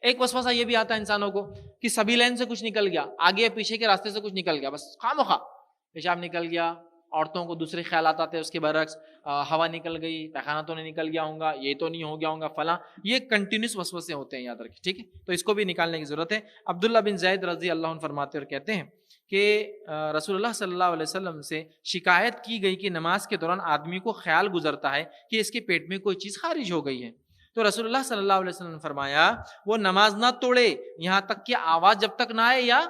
ایک وسوسہ یہ بھی آتا ہے انسانوں کو کہ سبھی لین سے کچھ نکل گیا، آگے پیچھے کے راستے سے کچھ نکل گیا، بس خواہ پیشاب نکل گیا، عورتوں کو دوسرے خیالات آتے ہیں اس کے برعکس، ہوا نکل گئی، پیخانہ تو نہیں نکل گیا ہوگا، یہ تو نہیں ہو گیا ہوگا فلاں، یہ کنٹینیوس وسوسے ہوتے ہیں، یاد رکھیں، ٹھیک ہے؟ تو اس کو بھی نکالنے کی ضرورت ہے۔ عبداللہ بن زید رضی اللہ عنہ فرماتے اور کہتے ہیں کہ رسول اللہ صلی اللہ علیہ وسلم سے شکایت کی گئی کہ نماز کے دوران آدمی کو خیال گزرتا ہے کہ اس کے پیٹ میں کوئی چیز خارج ہو گئی ہے، تو رسول اللہ صلی اللہ علیہ وسلم نے فرمایا وہ نماز نہ توڑے یہاں تک کہ آواز جب تک نہ آئے یا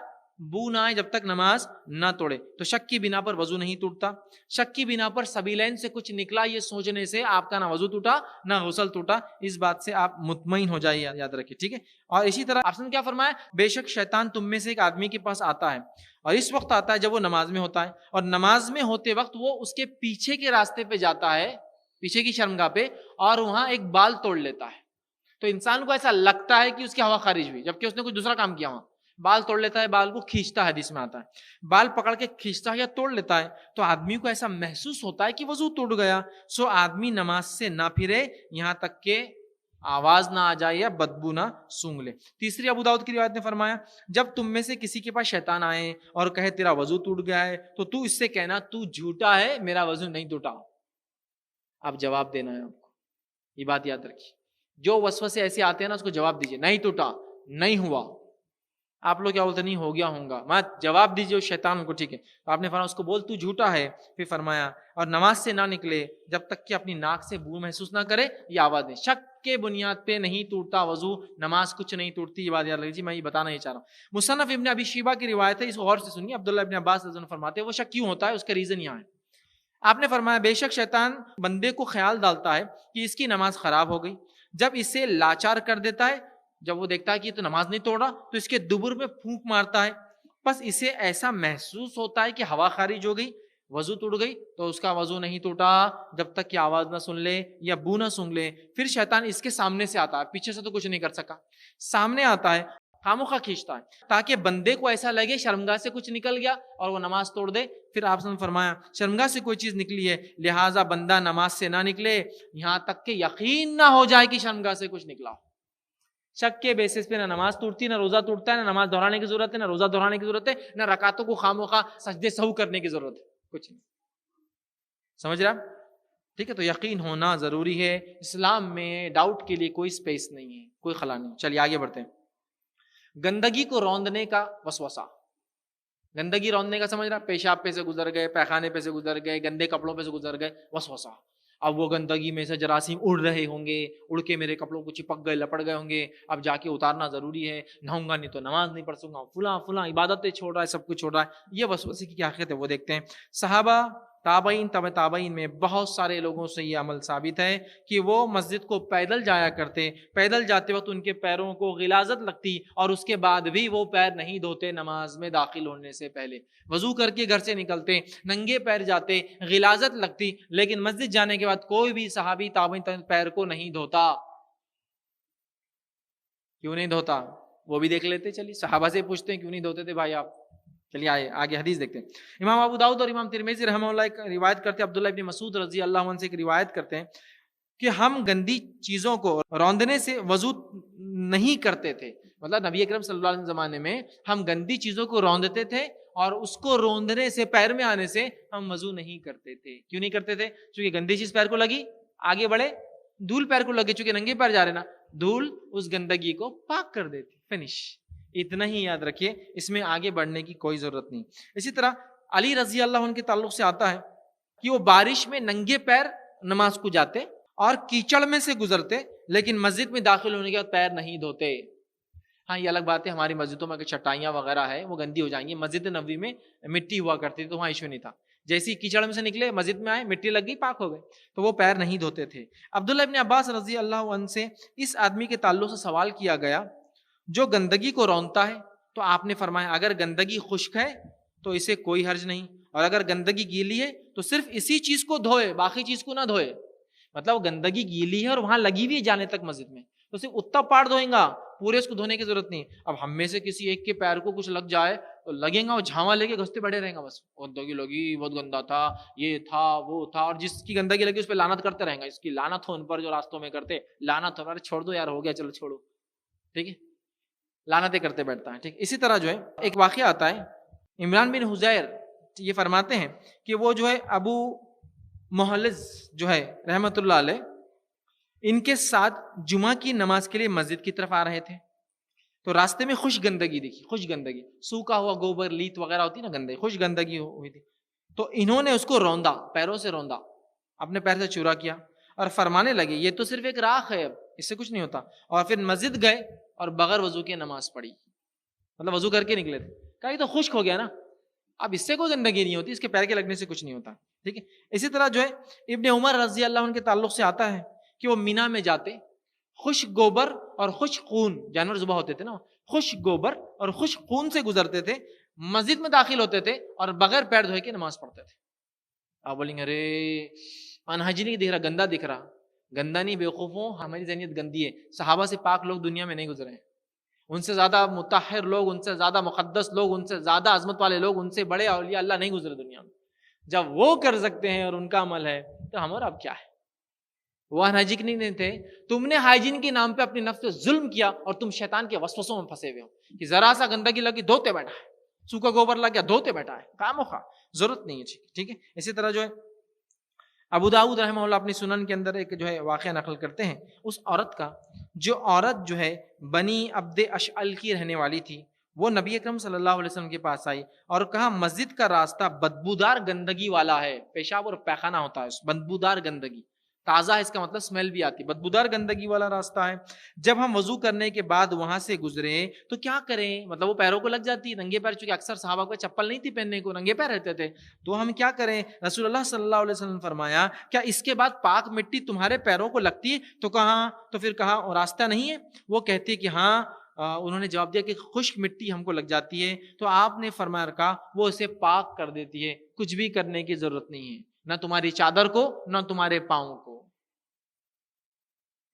بو نہ آئے جب تک نماز نہ توڑے۔ تو شک کی بنا پر وضو نہیں ٹوٹتا، شک کی بنا پر سبیلین سے کچھ نکلا یہ سوچنے سے آپ کا نہ وضو ٹوٹا نہ غسل ٹوٹا، اس بات سے آپ مطمئن ہو جائیے، یاد رکھیے، ٹھیک ہے؟ اور اسی طرح آپ نے کیا فرمایا، بے شک شیطان تم میں سے ایک آدمی کے پاس آتا ہے اور اس وقت آتا ہے جب وہ نماز میں ہوتا ہے، اور نماز میں ہوتے وقت وہ اس کے پیچھے کے راستے پہ جاتا ہے، پیچھے کی شرمگاہ پہ، اور وہاں ایک بال توڑ لیتا ہے۔ تو انسان کو ایسا لگتا ہے کہ اس کی ہوا خارج ہوئی، جبکہ اس نے کچھ دوسرا کام کیا، وہاں بال توڑ لیتا ہے، بال کو کھینچتا ہے، حدیث میں آتا ہے بال پکڑ کے کھینچتا ہے یا توڑ لیتا ہے، تو آدمی کو ایسا محسوس ہوتا ہے کہ وضو ٹوٹ گیا، سو آدمی نماز سے نہ پھرے یہاں تک کہ آواز نہ آ جائے یا بدبو نہ سونگھ لے۔ تیسری ابو داؤد کی روایت نے فرمایا جب تم میں سے کسی کے پاس شیطان آئے اور کہے تیرا وضو ٹوٹ گیا ہے تو اس سے کہنا تو جھوٹا ہے، میرا وضو نہیں ٹوٹا۔ اب جواب دینا ہے آپ کو، یہ بات یاد رکھیے، جو وسوسے ایسے آتے ہیں نا اس کو جواب دیجیے، نہیں ٹوٹا، نہیں ہوا۔ آپ لوگ کیا بولتے نہیں ہو گیا ہوں گا، جواب دیجیے شیطان کو، ٹھیک ہے؟ تو آپ نے فرمایا اس کو بول تو جھوٹا ہے، پھر فرمایا اور نماز سے نہ نکلے جب تک کہ اپنی ناک سے بو محسوس نہ کرے یہ آواز دے۔ شک کے بنیاد پہ نہیں ٹوٹتا وضو، نماز کچھ نہیں ٹوٹتی، یہ بات یاد رکھیے، میں یہ بتانا ہی چاہ رہا ہوں۔ مصنف ابن ابی شیبہ کی روایت ہے، اس کو غور سے سنیے۔ عبداللہ ابن عباس رضی اللہ عنہ فرماتے ہیں وہ شک کیوں ہوتا ہے، اس کا ریزن یہاں ہے۔ آپ نے فرمایا بے شک شیطان بندے کو خیال ڈالتا ہے کہ اس کی نماز خراب ہو گئی، جب اسے لاچار کر دیتا ہے، جب وہ دیکھتا ہے کہ یہ تو نماز نہیں توڑ رہا تو اس کے دبر میں پھونک مارتا ہے، بس اسے ایسا محسوس ہوتا ہے کہ ہوا خارج ہو گئی، وضو ٹوٹ گئی، تو اس کا وضو نہیں ٹوٹا جب تک کہ آواز نہ سن لے یا بو نہ سونگ لے۔ پھر شیطان اس کے سامنے سے آتا ہے، پیچھے سے تو کچھ نہیں کر سکا، سامنے آتا ہے، خاموخواہ کھینچتا ہے تاکہ بندے کو ایسا لگے شرمگاہ سے کچھ نکل گیا اور وہ نماز توڑ دے۔ پھر آپ نے فرمایا شرمگاہ سے کوئی چیز نکلی ہے لہٰذا بندہ نماز سے نہ نکلے یہاں تک کہ یقین نہ ہو جائے کہ شرمگاہ سے کچھ نکلا۔ شک کے بیسس پہ نہ نماز ٹوٹتی، نہ روزہ ٹوٹتا ہے، نہ نماز دہرانے کی ضرورت ہے، نہ روزہ دہرانے کی ضرورت ہے، نہ رکعتوں کو خاموخواہ سجدے سہو کرنے کی ضرورت ہے، کچھ نہیں۔ سمجھ رہا؟ ٹھیک ہے، تو یقین ہونا ضروری ہے، اسلام میں ڈاؤٹ کے لیے کوئی سپیس نہیں ہے، کوئی خلا نہیں۔ چلیے آگے بڑھتے ہیں۔ گندگی کو روندنے کا وسوسہ، گندگی روندنے کا سمجھ رہا، پیشاب پہ سے گزر گئے، پیخانے پہ سے گزر گئے، گندے کپڑوں پہ سے گزر گئے، وسوسہ۔ اب وہ گندگی میں سے جراثیم اڑ رہے ہوں گے، اڑ کے میرے کپڑوں کو چپک گئے، لپٹ گئے ہوں گے، اب جا کے اتارنا ضروری ہے، نہاؤں گا نہیں تو نماز نہیں پڑھ سکوں گا، فلاں عبادتیں چھوڑ رہا ہے، سب کچھ چھوڑ رہا ہے۔ یہ وسوسے کی کیا حقیقت ہے وہ دیکھتے ہیں۔ صحابہ، تابعین، تبع تابعین میں بہت سارے لوگوں سے یہ عمل ثابت ہے کہ وہ مسجد کو پیدل جایا کرتے، پیدل جاتے وقت ان کے پیروں کو غلاظت لگتی اور اس کے بعد بھی وہ پیر نہیں دھوتے، نماز میں داخل ہونے سے پہلے وضو کر کے گھر سے نکلتے، ننگے پیر جاتے، غلاظت لگتی، لیکن مسجد جانے کے بعد کوئی بھی صحابی تابعین پیر کو نہیں دھوتا۔ کیوں نہیں دھوتا وہ بھی دیکھ لیتے، چلیے صحابہ سے پوچھتے ہیں کیوں نہیں دھوتے تھے بھائی آپ۔ چلیے آگے حدیث دیکھتے ہیں۔ امام ابو داؤد اور امام ترمذی رحمہ اللہ ایک روایت کرتے ہیں، عبداللہ ابن مسعود رضی اللہ عنہ سے ایک روایت کرتے ہیں کہ ہم گندی چیزوں کو روندنے سے وضو نہیں کرتے تھے، مطلب نبی اکرم صلی اللہ علیہ وسلم زمانے میں ہم گندی چیزوں کو روندتے تھے اور اس کو روندنے سے، پیر میں آنے سے ہم وضو نہیں کرتے تھے۔ کیوں نہیں کرتے تھے؟ چونکہ گندی چیز پیر کو لگی، آگے بڑھے، دھول پیر کو لگے، چونکہ ننگے پیر جا رہے نا، دھول اس گندگی کو پاک کر دیتی، فنش۔ اتنا ہی یاد رکھیے، اس میں آگے بڑھنے کی کوئی ضرورت نہیں۔ اسی طرح علی رضی اللہ عنہ کے تعلق سے آتا ہے کہ وہ بارش میں ننگے پیر نماز کو جاتے اور کیچڑ میں سے گزرتے، لیکن مسجد میں داخل ہونے کے بعد پیر نہیں دھوتے۔ ہاں یہ الگ بات ہے، ہماری مسجدوں میں چٹائیاں وغیرہ ہے وہ گندی ہو جائیں گی، مسجد نبوی میں مٹی ہوا کرتی تھی تو وہاں ایشو نہیں تھا، جیسی کیچڑ میں سے نکلے مسجد میں آئے، مٹی لگ گئی، پاک ہو گئے، تو وہ پیر نہیں دھوتے تھے۔ عبداللہ ابن عباس رضی اللہ عنہ سے اس آدمی کے تعلق سے سوال کیا گیا جو گندگی کو رونتا ہے، تو آپ نے فرمایا اگر گندگی خشک ہے تو اسے کوئی حرج نہیں، اور اگر گندگی گیلی ہے تو صرف اسی چیز کو دھوئے، باقی چیز کو نہ دھوئے۔ مطلب گندگی گیلی ہے اور وہاں لگی ہوئی ہے جانے تک مسجد میں، تو صرف اتنا پارٹ دھوئیں گا، پورے اس کو دھونے کی ضرورت نہیں۔ اب ہم میں سے کسی ایک کے پیر کو کچھ لگ جائے تو لگیں گا، وہ جھاوا لے کے گھستے بیٹھے رہیں گا، بس گندگی لگی، بہت گندا تھا، یہ تھا وہ تھا، اور جس کی گندگی لگی اس پہ لعنت کرتے رہیں گا، اس کی لعنت ہو ان پر جو راستوں میں کرتے، لعنت ہو، ارے چھوڑ دو یار، ہو گیا چلو چھوڑو، ٹھیک ہے۔ لعنتیں کرتے بیٹھتا ہے. ٹھیک, اسی طرح جو ہے ایک واقعہ آتا ہے, عمران بن حزیر یہ فرماتے ہیں کہ وہ جو ہے ابو محلز جو ہے رحمت اللہ علیہ, ان کے ساتھ جمعہ کی نماز کے لیے مسجد کی طرف آ رہے تھے, تو راستے میں خوش گندگی دیکھی, خوش گندگی, سوکھا ہوا گوبر لیت وغیرہ ہوتی نا گندگی, خوش گندگی ہوئی تھی. تو انہوں نے اس کو روندا, پیروں سے روندا, اپنے پیر سے چورا کیا اور فرمانے لگے یہ تو صرف ایک راکھ ہے, اس سے کچھ نہیں ہوتا. اور پھر مسجد گئے اور بغیر وضو کے نماز پڑھی, مطلب وضو کر کے نکلے تھے. کہا یہ تو خشک ہو گیا نا, اب اس سے کوئی گندگی نہیں ہوتی, اس کے پیر کے لگنے سے کچھ نہیں ہوتا. ٹھیک ہے, اسی طرح جو ہے ابن عمر رضی اللہ عنہ کے تعلق سے آتا ہے کہ وہ مینا میں جاتے, خشک گوبر اور خشک خون, جانور ذبح ہوتے تھے نا, خشک گوبر اور خشک خون سے گزرتے تھے, مسجد میں داخل ہوتے تھے اور بغیر پیر دھوئے کے نماز پڑھتے تھے. آپ بولیں گے ارے انہائیجینک دکھ رہا, گندا دکھ رہا. گندا نہیں بیوقوفوں, ہماری ذہنیت گندی ہے. صحابہ سے پاک لوگ دنیا میں نہیں گزرے ہیں, ان سے زیادہ مطہر لوگ, ان سے زیادہ مقدس لوگ, ان سے زیادہ عظمت والے لوگ, ان سے بڑے اولیاء اللہ نہیں گزرے دنیا میں. جب وہ کر سکتے ہیں اور ان کا عمل ہے تو ہمارا اب کیا ہے. وہ انہائیجینک نہیں تھے, تم نے ہائیجین کے نام پہ اپنی نفس پہ ظلم کیا اور تم شیطان کے وسوسوں میں پھنسے ہوئے ہو کہ ذرا سا گندگی لگی دھوتے بیٹھا ہے, سوکھا گوبر لگ گیا دھوتے بیٹھا ہے, کام خواہ, ضرورت نہیں ہے. ٹھیک ہے, اسی طرح جو ہے ابو داؤد رحمہ اللہ اپنی سنن کے اندر ایک جو ہے واقعہ نقل کرتے ہیں اس عورت کا, جو عورت جو ہے بنی عبد اشعل کی رہنے والی تھی, وہ نبی اکرم صلی اللہ علیہ وسلم کے پاس آئی اور کہا مسجد کا راستہ بدبودار گندگی والا ہے, پیشاب اور پیخانہ ہوتا ہے, بدبودار گندگی, تازہ ہے اس کا مطلب اسمیل بھی آتی, بدبودار گندگی والا راستہ ہے. جب ہم وضو کرنے کے بعد وہاں سے گزرے تو کیا کریں, مطلب وہ پیروں کو لگ جاتی, ننگے پیر, چونکہ اکثر صحابہ کو چپل نہیں تھی پہننے کو, ننگے پیر رہتے تھے, تو ہم کیا کریں. رسول اللہ صلی اللہ علیہ وسلم فرمایا کیا اس کے بعد پاک مٹی تمہارے پیروں کو لگتی ہے, تو کہا, تو پھر کہا راستہ نہیں ہے. وہ کہتی کہ ہاں, انہوں نے جواب دیا کہ خشک مٹی ہم کو لگ جاتی ہے. تو آپ نے فرمایا رکھا وہ اسے پاک کر دیتی ہے, کچھ بھی کرنے کی ضرورت نہیں ہے, نہ تمہاری چادر کو نہ تمہارے پاؤں کو.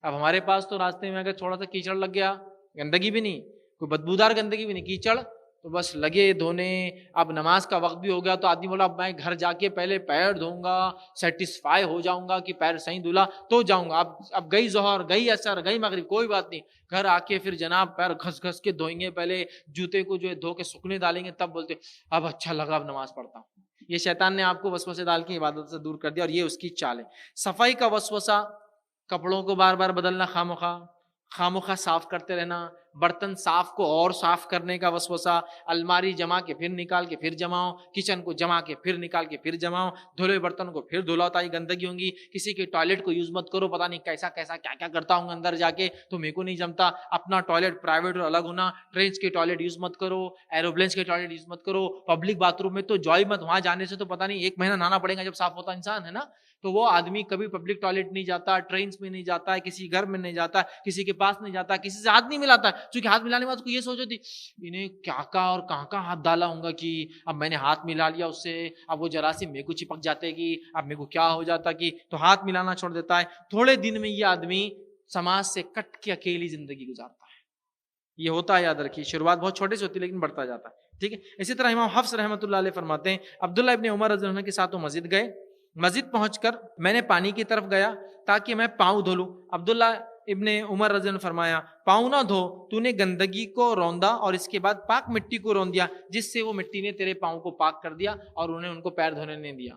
اب ہمارے پاس تو راستے میں اگر تھوڑا سا کیچڑ لگ گیا, گندگی بھی نہیں, کوئی بدبودار گندگی بھی نہیں, کیچڑ, تو بس لگے دھونے. اب نماز کا وقت بھی ہو گیا تو آدمی بولا اب میں گھر جا کے پہلے پیر دھوؤں گا, سیٹسفائی ہو جاؤں گا کہ پیر صحیح دھلا تو جاؤں گا. اب گئی ظہر, گئی عصر, گئی مغرب, کوئی بات نہیں, گھر آ کے پھر جناب پیر گھس گھس کے دھوئیں گے, پہلے جوتے کو جو ہے دھو کے سکنے ڈالیں گے, تب بولتے اب اچھا لگا اب نماز پڑھتا ہوں. یہ شیطان نے آپ کو وسوسے ڈال کے عبادت سے دور کر دیا, اور یہ اس کی چال ہے. صفائی کا وسوسہ, کپڑوں کو بار بار بدلنا, خاموخواہ صاف کرتے رہنا, برتن صاف کو اور صاف کرنے کا وسوسہ, الماری جما کے پھر نکال کے پھر جماؤ, کچن کو جما کے پھر نکال کے پھر جماؤ, دھلے برتن کو پھر دھلاتا ہی گندگی ہوں گی. کسی کے ٹوائلٹ کو یوز مت کرو, پتہ نہیں کیسا کیسا کیا کیا کرتا ہوں اندر جا کے, تو میرے کو نہیں جمتا. اپنا ٹوائلٹ پرائیویٹ اور الگ ہونا, ٹرینس کے ٹوائلٹ یوز مت کرو, ایروپلینس کے ٹوائلٹ یوز مت کرو, پبلک باتھ روم میں تو جوئی مت, وہاں جانے سے تو پتہ نہیں 1 مہینہ نہانا پڑے گا جب صاف ہوتا انسان ہے نا. تو وہ آدمی کبھی پبلک ٹوائلٹ نہیں جاتا, ٹرینس میں نہیں جاتا, کسی گھر میں نہیں جاتا, کسی کے پاس نہیں جاتا, کسی سے ہاتھ نہیں ملاتا, کیونکہ ہاتھ ملانے کے بعد کو یہ سوچ ہوتی انہیں کیا کہا اور کہاں کہاں ہاتھ ڈالا ہوں گا کہ اب میں نے ہاتھ ملا لیا اس سے, اب وہ جراثیم میرے کو چپک جاتے کہ اب میرے کو کیا ہو جاتا کہ, تو ہاتھ ملانا چھوڑ دیتا ہے. تھوڑے دن میں یہ آدمی سماج سے کٹ کے اکیلی زندگی گزارتا ہے. یہ ہوتا ہے, یاد رکھیے, شروعات بہت چھوٹے سے ہوتی ہے لیکن بڑھتا جاتا ہے. ٹھیک ہے, اسی طرح امام حفص رحمۃ اللہ علیہ فرماتے ہیں عبداللہ ابن عمر رضی اللہ عنہ کے ساتھ وہ مسجد گئے, مسجد پہنچ کر میں نے پانی کی طرف گیا تاکہ میں پاؤں دھو لوں. عبداللہ ابن عمر رضی اللہ عنہ فرمایا پاؤں نہ دھو, تو نے گندگی کو روندا اور اس کے بعد پاک مٹی کو رون دیا, جس سے وہ مٹی نے تیرے پاؤں کو پاک کر دیا اور انہیں ان کو پیر دھونے نہیں دیا.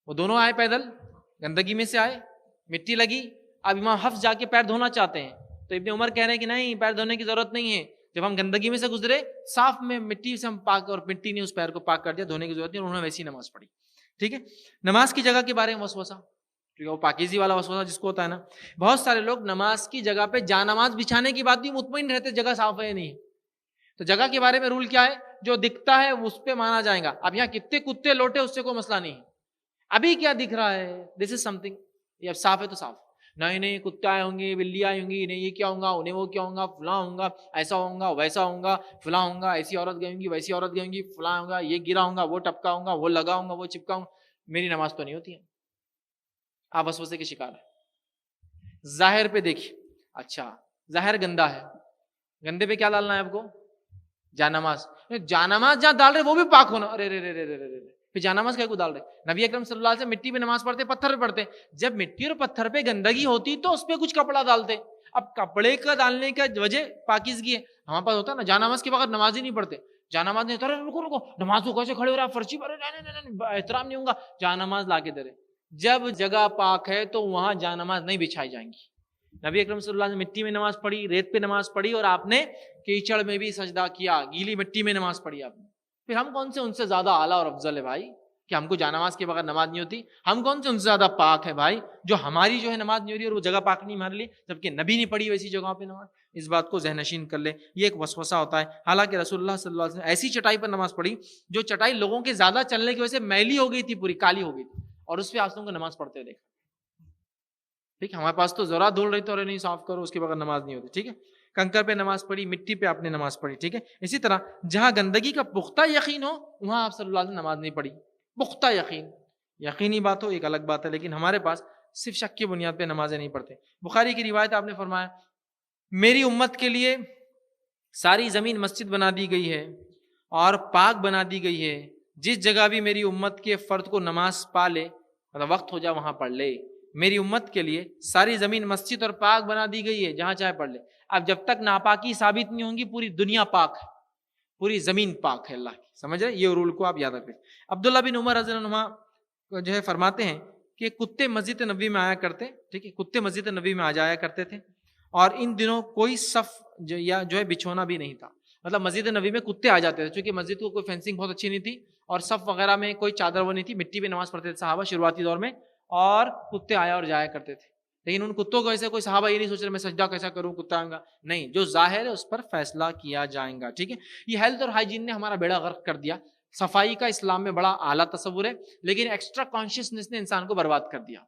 وہ دونوں آئے پیدل, گندگی میں سے آئے, مٹی لگی, اب امام حفص جا کے پیر دھونا چاہتے ہیں, تو ابن عمر کہہ رہے ہیں کہ نہیں, پیر دھونے کی ضرورت نہیں ہے, جب ہم گندگی میں سے گزرے صاف میں مٹی سے ہم پاک, اور مٹی نے اس پیر کو پاک کر دیا, دھونے کی ضرورت نہیں, اور انہوں نے ویسی نماز پڑھی. ٹھیک ہے, نماز کی جگہ کے بارے میں وسوسہ, وہ پاکیزی والا وسوسہ جس کو ہوتا ہے نا, بہت سارے لوگ نماز کی جگہ پہ جا نماز بچھانے کی بات بھی مطمئن رہتے جگہ صاف ہے نہیں. تو جگہ کے بارے میں رول کیا ہے, جو دکھتا ہے اس پہ مانا جائے گا. اب یہاں کتنے کتے لوٹے اس سے کوئی مسئلہ نہیں, ابھی کیا دکھ رہا ہے, دس از سم تھنگ, یہ اب صاف ہے تو صاف. نہیں کتے آئے ہوں گے, بلی آئی ہوں گی, نہیں یہ کیا ہوں گا, انہیں وہ کیا ہوں گا, فلاں ہوں گا, ایسا ہوں گا, ویسا ہوں گا, فلاں ہوں گا, ایسی عورت گئی ہوں گی, ویسی عورت گئی ہوں گی, فلاں ہوں گا, یہ گرا ہوں گا, وہ ٹپکا ہوں گا, وہ لگا ہوں گا, وہ چپکا ہوں گا. میری نماز تو نہیں ہوتی ہے. آپ وسوسے کے شکار ہے. ظاہر پہ دیکھیے, اچھا ظاہر گندا ہے, گندے پہ کیا ڈالنا ہے آپ کو, جانماز. جانماز جہاں ڈال رہے وہ بھی پاک ہونا, ارے پھر جانماز کیا کو ڈال رہے؟ نبی اکرم صلی اللہ علیہ وسلم مٹی پہ نماز پڑھتے، پتھر پہ پڑھتے. جب مٹی اور پتھر پہ گندگی ہوتی تو اس پہ کچھ کپڑا ڈالتے. اب کپڑے کا ڈالنے کا وجہ پاکیزگی ہے. ہمارے پاس ہوتا ہے نا جانماز کے بغیر نماز ہی نہیں پڑھتے. جانماز نہیں ہوتا، رکو رکو نماز کو کیسے کھڑے ہو رہا، فرشی پر احترام نہیں ہوگا، جانماز لا کے دے رہے. جب جگہ پاک ہے تو وہاں جانماز نہیں بچھائی جائیں گی. نبی اکرم صلی اللہ علیہ وسلم مٹی میں نماز پڑھی، ریت پہ نماز پڑھی، اور آپ نے کیچڑ میں بھی سجدہ کیا، گیلی مٹی میں نماز پڑھی آپ نے. پھر ہم کون سے ان سے زیادہ اعلیٰ اور افضل ہے بھائی کہ ہم کو جانماز کے بغیر نماز نہیں ہوتی؟ ہم کون سے ان سے زیادہ پاک ہے بھائی جو ہماری جو ہے نماز نہیں ہو رہی اور وہ جگہ پاک نہیں ہمارے لیے، جبکہ نبی نہیں پڑھی ویسی جگہوں پہ نماز. اس بات کو ذہن نشین کر لے، یہ ایک وسوسہ ہوتا ہے. حالانکہ رسول اللہ صلی اللہ علیہ وسلم ایسی چٹائی پر نماز پڑھی جو چٹائی لوگوں کے زیادہ چلنے کی وجہ سے میلی ہو گئی تھی، پوری کالی ہو گئی تھی، اور اس پہ آپ لوگوں کو نماز پڑھتے ہوئے دیکھا. ٹھیک ہے، ہمارے پاس تو ذرا دھول رہی تو نہیں صاف کرو، اس کے بغیر نماز نہیں ہوتی. ٹھیک ہے، کنکر پہ نماز پڑھی، مٹی پہ آپ نے نماز پڑھی. ٹھیک ہے، اسی طرح جہاں گندگی کا پختہ یقین ہو وہاں آپ صلی اللہ علیہ وسلم نماز نہیں پڑھی. پختہ یقین، یقینی بات ہو ایک الگ بات ہے، لیکن ہمارے پاس صرف شک کی بنیاد پہ نمازیں نہیں پڑھتے. بخاری کی روایت آپ نے فرمایا میری امت کے لیے ساری زمین مسجد بنا دی گئی ہے اور پاک بنا دی گئی ہے، جس جگہ بھی میری امت کے فرد کو نماز پا لے، مطلب وقت ہو جائے وہاں پڑھ لے. میری امت کے لیے ساری زمین مسجد اور پاک بنا دی گئی ہے، جہاں چاہے پڑھ لے. اب جب تک ناپاکی ثابت نہیں ہوں گی پوری دنیا پاک ہے، پوری زمین پاک ہے اللہ کی. سمجھ رہے؟ یہ رول کو آپ یاد رکھیں. عبداللہ بن عمر رضی اللہ عنہ جو ہے فرماتے ہیں کہ کتے مسجد نبی میں آیا کرتے. ٹھیک ہے، کتے مسجد نبی میں آ جایا کرتے تھے، اور ان دنوں کوئی صف جو ہے بچھونا بھی نہیں تھا. مطلب مسجد نبی میں کتے آ جاتے تھے، چونکہ مسجد کو کوئی فینسنگ بہت اچھی نہیں تھی اور صف وغیرہ میں کوئی چادر وہ نہیں تھی، مٹی پہ نماز پڑھتے تھے صحابہ شروعاتی دور میں، اور کتے آیا اور جایا کرتے تھے. لیکن ان کتوں کو ایسے کوئی صحابہ یہ نہیں سوچ رہے میں سجدہ کیسا کروں کتا آئیں گا، نہیں، جو ظاہر ہے اس پر فیصلہ کیا جائے گا. ٹھیک ہے، یہ ہیلتھ اور ہائیجین نے ہمارا بیڑا غرق کر دیا. صفائی کا اسلام میں بڑا اعلیٰ تصور ہے، لیکن ایکسٹرا کانشیسنیس نے انسان کو برباد کر دیا.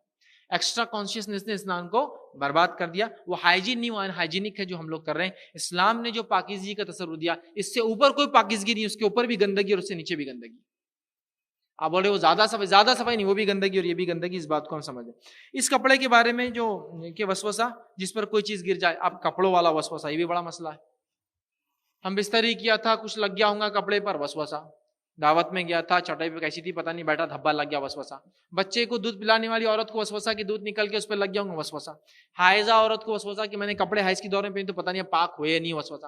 ایکسٹرا کانشیسنیس نے انسان کو برباد کر دیا. وہ ہائیجین نہیں، وہ ان ہائیجینک ہے جو ہم لوگ کر رہے ہیں. اسلام نے جو پاکیزگی کا تصور دیا، اس سے اوپر کوئی پاکیزگی نہیں، اس کے اوپر بھی گندگی اور اس سے نیچے بھی گندگی. آپ بولے وہ زیادہ صفائی نہیں، وہ بھی گندگی اور یہ بھی گندگی. اس بات کو ہم سمجھیں. اس کپڑے کے بارے میں جو کہ وسوسہ جس پر کوئی چیز گر جائے، اب کپڑوں والا وسوسہ یہ بھی بڑا مسئلہ ہے. ہم بستری کیا تھا، کچھ لگ گیا ہوگا کپڑے پر، وسوسہ. دعوت میں گیا تھا، چٹائی پہ کیسی تھی پتہ نہیں، بیٹھا دھبا لگ گیا، وسوسہ. بچے کو دودھ پلانے والی عورت کو وسوسہ کہ دودھ نکل کے اس پہ لگ گیا ہوگا، وسوسہ. حائضہ عورت کو وسوسہ کہ میں نے کپڑے حیض کی دور میں پہنے تو پتہ نہیں پاک ہوئے نہیں، وسوسہ.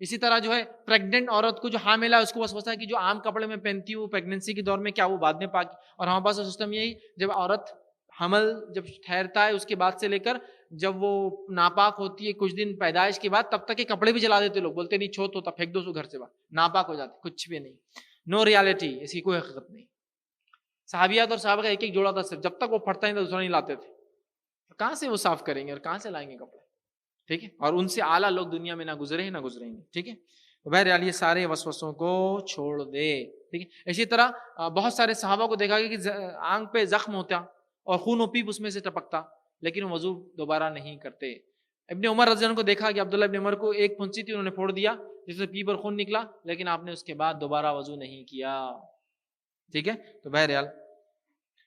اسی طرح جو ہے پریگننٹ عورت کو جو حاملہ ہے اس کو وسوسہ ہے کہ جو عام کپڑے میں پہنتی ہوں پریگننسی کے دور میں کیا وہ بعد میں پاک. اور ہمارے پاس سسٹم یہی، جب عورت حمل جب ٹھہرتا ہے اس کے بعد سے لے کر جب وہ ناپاک ہوتی ہے کچھ دن پیدائش کے بعد، تب تک کے کپڑے بھی جلا دیتے لوگ، بولتے نہیں چھوت ہوتا پھینک دو اس کو گھر سے باہر، ناپاک ہو جاتے. کچھ بھی نہیں، نو ریالٹی، اس کی کوئی حقیقت نہیں. صحابیات اور صحابہ کا ایک ایک جوڑا تھا صرف، جب تک وہ پھٹتا نہیں تھا دوسرا نہیں لاتے تھے. کہاں سے وہ صاف کریں گے اور کہاں سے لائیں گے کپڑے؟ ٹھیک ہے، اور ان سے اعلیٰ لوگ دنیا میں نہ گزرے ہیں نہ گزریں گے. ٹھیک ہے، بہرحال یہ سارے وسوسوں کو چھوڑ دے. ٹھیک ہے، اسی طرح بہت سارے صحابہ کو دیکھا گیا کہ آنکھ پہ زخم ہوتا اور خون و پیپ اس میں سے ٹپکتا، لیکن وہ وضو دوبارہ نہیں کرتے. ابن عمر رضی اللہ عنہ کو دیکھا کہ عبداللہ ابن عمر کو ایک پھنسی تھی، انہوں نے پھوڑ دیا جس سے پیپ اور خون نکلا، لیکن آپ نے اس کے بعد دوبارہ وضو نہیں کیا. ٹھیک ہے، تو بہرحال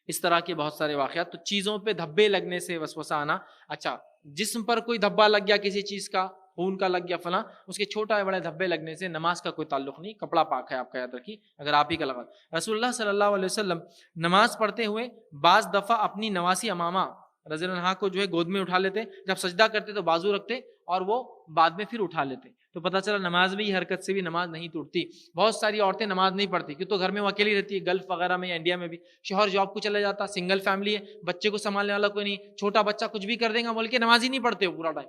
اس طرح کے بہت سارے واقعات. تو چیزوں پہ دھبے لگنے سے وسوسہ آنا. اچھا، جسم پر کوئی دھبا لگ گیا کسی چیز کا، خون کا لگ گیا فلاں، اس کے چھوٹا بڑے دھبے لگنے سے نماز کا کوئی تعلق نہیں. کپڑا پاک ہے آپ کا، یاد رکھیے. اگر آپ ہی کا لگا. رسول اللہ صلی اللہ علیہ وسلم نماز پڑھتے ہوئے بعض دفعہ اپنی نواسی امامہ رضی اللہ عنہا کو جو ہے گود میں اٹھا لیتے، جب سجدہ کرتے تو بازو رکھتے اور وہ بعد میں پھر اٹھا لیتے. تو پتہ چلا نماز میں یہ حرکت سے بھی نماز نہیں ٹوٹتی. بہت ساری عورتیں نماز نہیں پڑھتی کیوں؟ تو گھر میں وہ اکیلی رہتی ہے. گلف وغیرہ میں یا انڈیا میں بھی شوہر جاب کو چلا جاتا، سنگل فیملی ہے، بچے کو سنبھالنے والا کوئی نہیں، چھوٹا بچہ کچھ بھی کر دے گا بول کے نماز ہی نہیں پڑھتے وہ پورا ٹائم.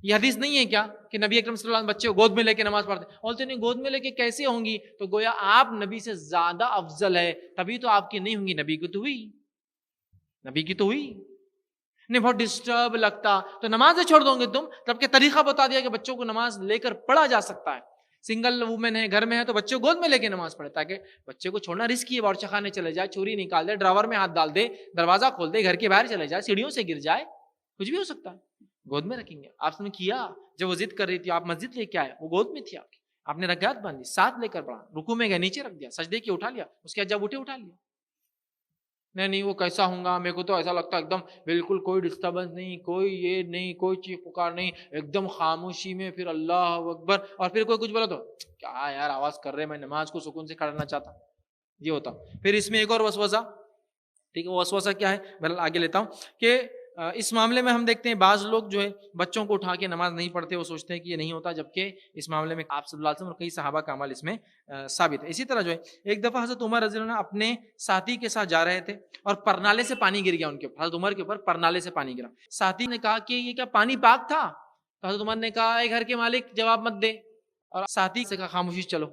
یہ حدیث نہیں ہے کیا کہ نبی اکرم صلی اللہ علیہ وسلم بچے کو گود میں لے کے نماز پڑھتے؟ بولتے نہیں گود میں لے کے کیسے ہوں گی؟ تو گویا آپ نبی سے زیادہ افضل ہے، تبھی تو آپ کی نہیں ہوں گی. نبی کی تو ہوئی، نبی کی تو ہوئی نہیں. بہت ڈسٹرب لگتا تو نماز چھوڑ دو گے تم، جب کہ طریقہ بتا دیا کہ بچوں کو نماز لے کر پڑھا جا سکتا ہے. سنگل وومن ہے، گھر میں ہے، تو بچے کو گود میں لے کے نماز پڑھے، تاکہ بچے کو چھوڑنا رسکی ہے، باورچی خانے چلے جائے، چوری نکال دے، ڈراور میں ہاتھ ڈال دے، دروازہ کھول دے، گھر کے باہر چلے جائے، سیڑھیوں سے گر جائے، کچھ بھی ہو سکتا ہے. گود میں رکھیں گے. آپ نے کیا جب وہ ضد کر رہی تھی، آپ مسجد لے کے آئے، وہ گود میں تھی آپ کی، آپ نے رکعت باندھی، ساتھ لے کر پڑھا، رکوع میں گئے نیچے رکھ دیا، سجدے کی اٹھا لیا، اس کے بعد جب اٹھے اٹھا لیا. نہیں وہ کیسا ہوں گا، میرے کو تو ایسا لگتا ہے ایک دم بالکل کوئی ڈسٹربنس نہیں، کوئی یہ نہیں، کوئی چیخ پکار نہیں، ایک دم خاموشی میں، پھر اللہ اکبر، اور پھر کوئی کچھ بولا تو کیا یار آواز کر رہے، میں نماز کو سکون سے کرنا چاہتا. یہ ہوتا. پھر اس میں ایک اور وسوسہ, ٹھیک ہے, وہ وسوسہ کیا ہے, بہرحال آگے لیتا ہوں کہ اس معاملے میں ہم دیکھتے ہیں بعض لوگ جو ہے بچوں کو اٹھا کے نماز نہیں پڑھتے, وہ سوچتے ہیں کہ یہ نہیں ہوتا, جبکہ اس معاملے میں آپ صلی اللہ علیہ وسلم اور کئی صحابہ کا عمل اس میں ثابت ہے. اسی طرح جو ہے ایک دفعہ حضرت عمر رضی اللہ عنہ اپنے ساتھی کے ساتھ جا رہے تھے اور پرنالے سے پانی گر گیا ان کے اوپر, حضرت عمر کے اوپر پرنالے سے پانی گرا. ساتھی نے کہا کہ یہ کیا پانی پاک تھا؟ تو حضرت عمر نے کہا اے گھر کے مالک جواب مت دے, اور ساتھی سے کہا خاموشی چلو.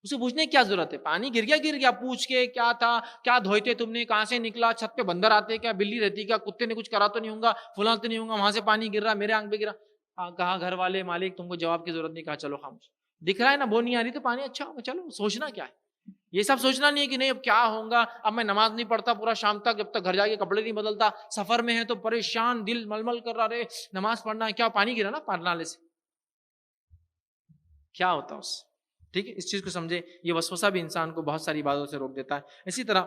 اسے پوچھنے کی کیا ضرورت ہے, پانی گر گیا, پوچھ کے کیا تھا, کیا دھوئے تھے تم نے, کہاں سے نکلا, چھت پہ بندر آتے, کیا بلی رہتی, کیا کتے نے کچھ کرا تو نہیں ہوگا, فلاں تو نہیں ہوگا, وہاں سے پانی گر رہا میرے آنکھ پہ گرا. کہا گھر والے مالک تم کو جواب کی ضرورت نہیں, کہا چلو خاموش, دکھ رہا ہے نا بو نہیں آ رہی تو پانی اچھا ہوگا, چلو سوچنا کیا ہے, یہ سب سوچنا نہیں ہے کہ نہیں اب کیا ہوگا, اب میں نماز نہیں پڑھتا پورا شام تک, جب تک گھر جا کے کپڑے نہیں بدلتا, سفر میں ہے تو پریشان, دل ململ کر رہا رہے, نماز پڑھنا ہے, کیا پانی گرا نا پرنالے سے, کیا ہوتا اس, ٹھیک ہے, اس چیز کو سمجھے. یہ وسوسہ بھی انسان کو بہت ساری باتوں سے روک دیتا ہے. اسی طرح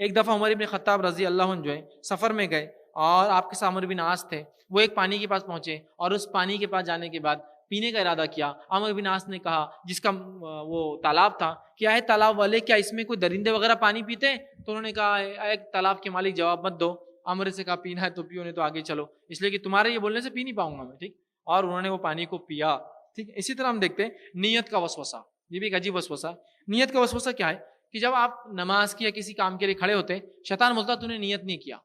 ایک دفعہ عمر بن خطاب رضی اللہ عنہ جو ہے سفر میں گئے اور آپ کے ساتھ عمرو بن عاص تھے, وہ ایک پانی کے پاس پہنچے اور اس پانی کے پاس جانے کے بعد پینے کا ارادہ کیا. عمرو بن عاص نے کہا, جس کا وہ تالاب تھا, کیا ہے تالاب والے, کیا اس میں کوئی درندے وغیرہ پانی پیتے ہیں؟ تو انہوں نے کہا ایک تالاب کے مالک جواب مت دو. عمرو سے کہا پینا ہے تو پیو, نہیں تو آگے چلو, اس لیے کہ تمہارے یہ بولنے سے پی نہیں پاؤں گا میں, ٹھیک. اور انہوں نے وہ پانی کو پیا, ٹھیک. اسی طرح ہم دیکھتے ہیں نیت کا وسوسہ, یہ بھی ایک عجیب وسوسہ. نیت کا وسوسہ کیا ہے کہ جب آپ نماز کی یا کسی کام کے لیے کھڑے ہوتے, شیطان بولتا تو نے نیت نہیں کیا.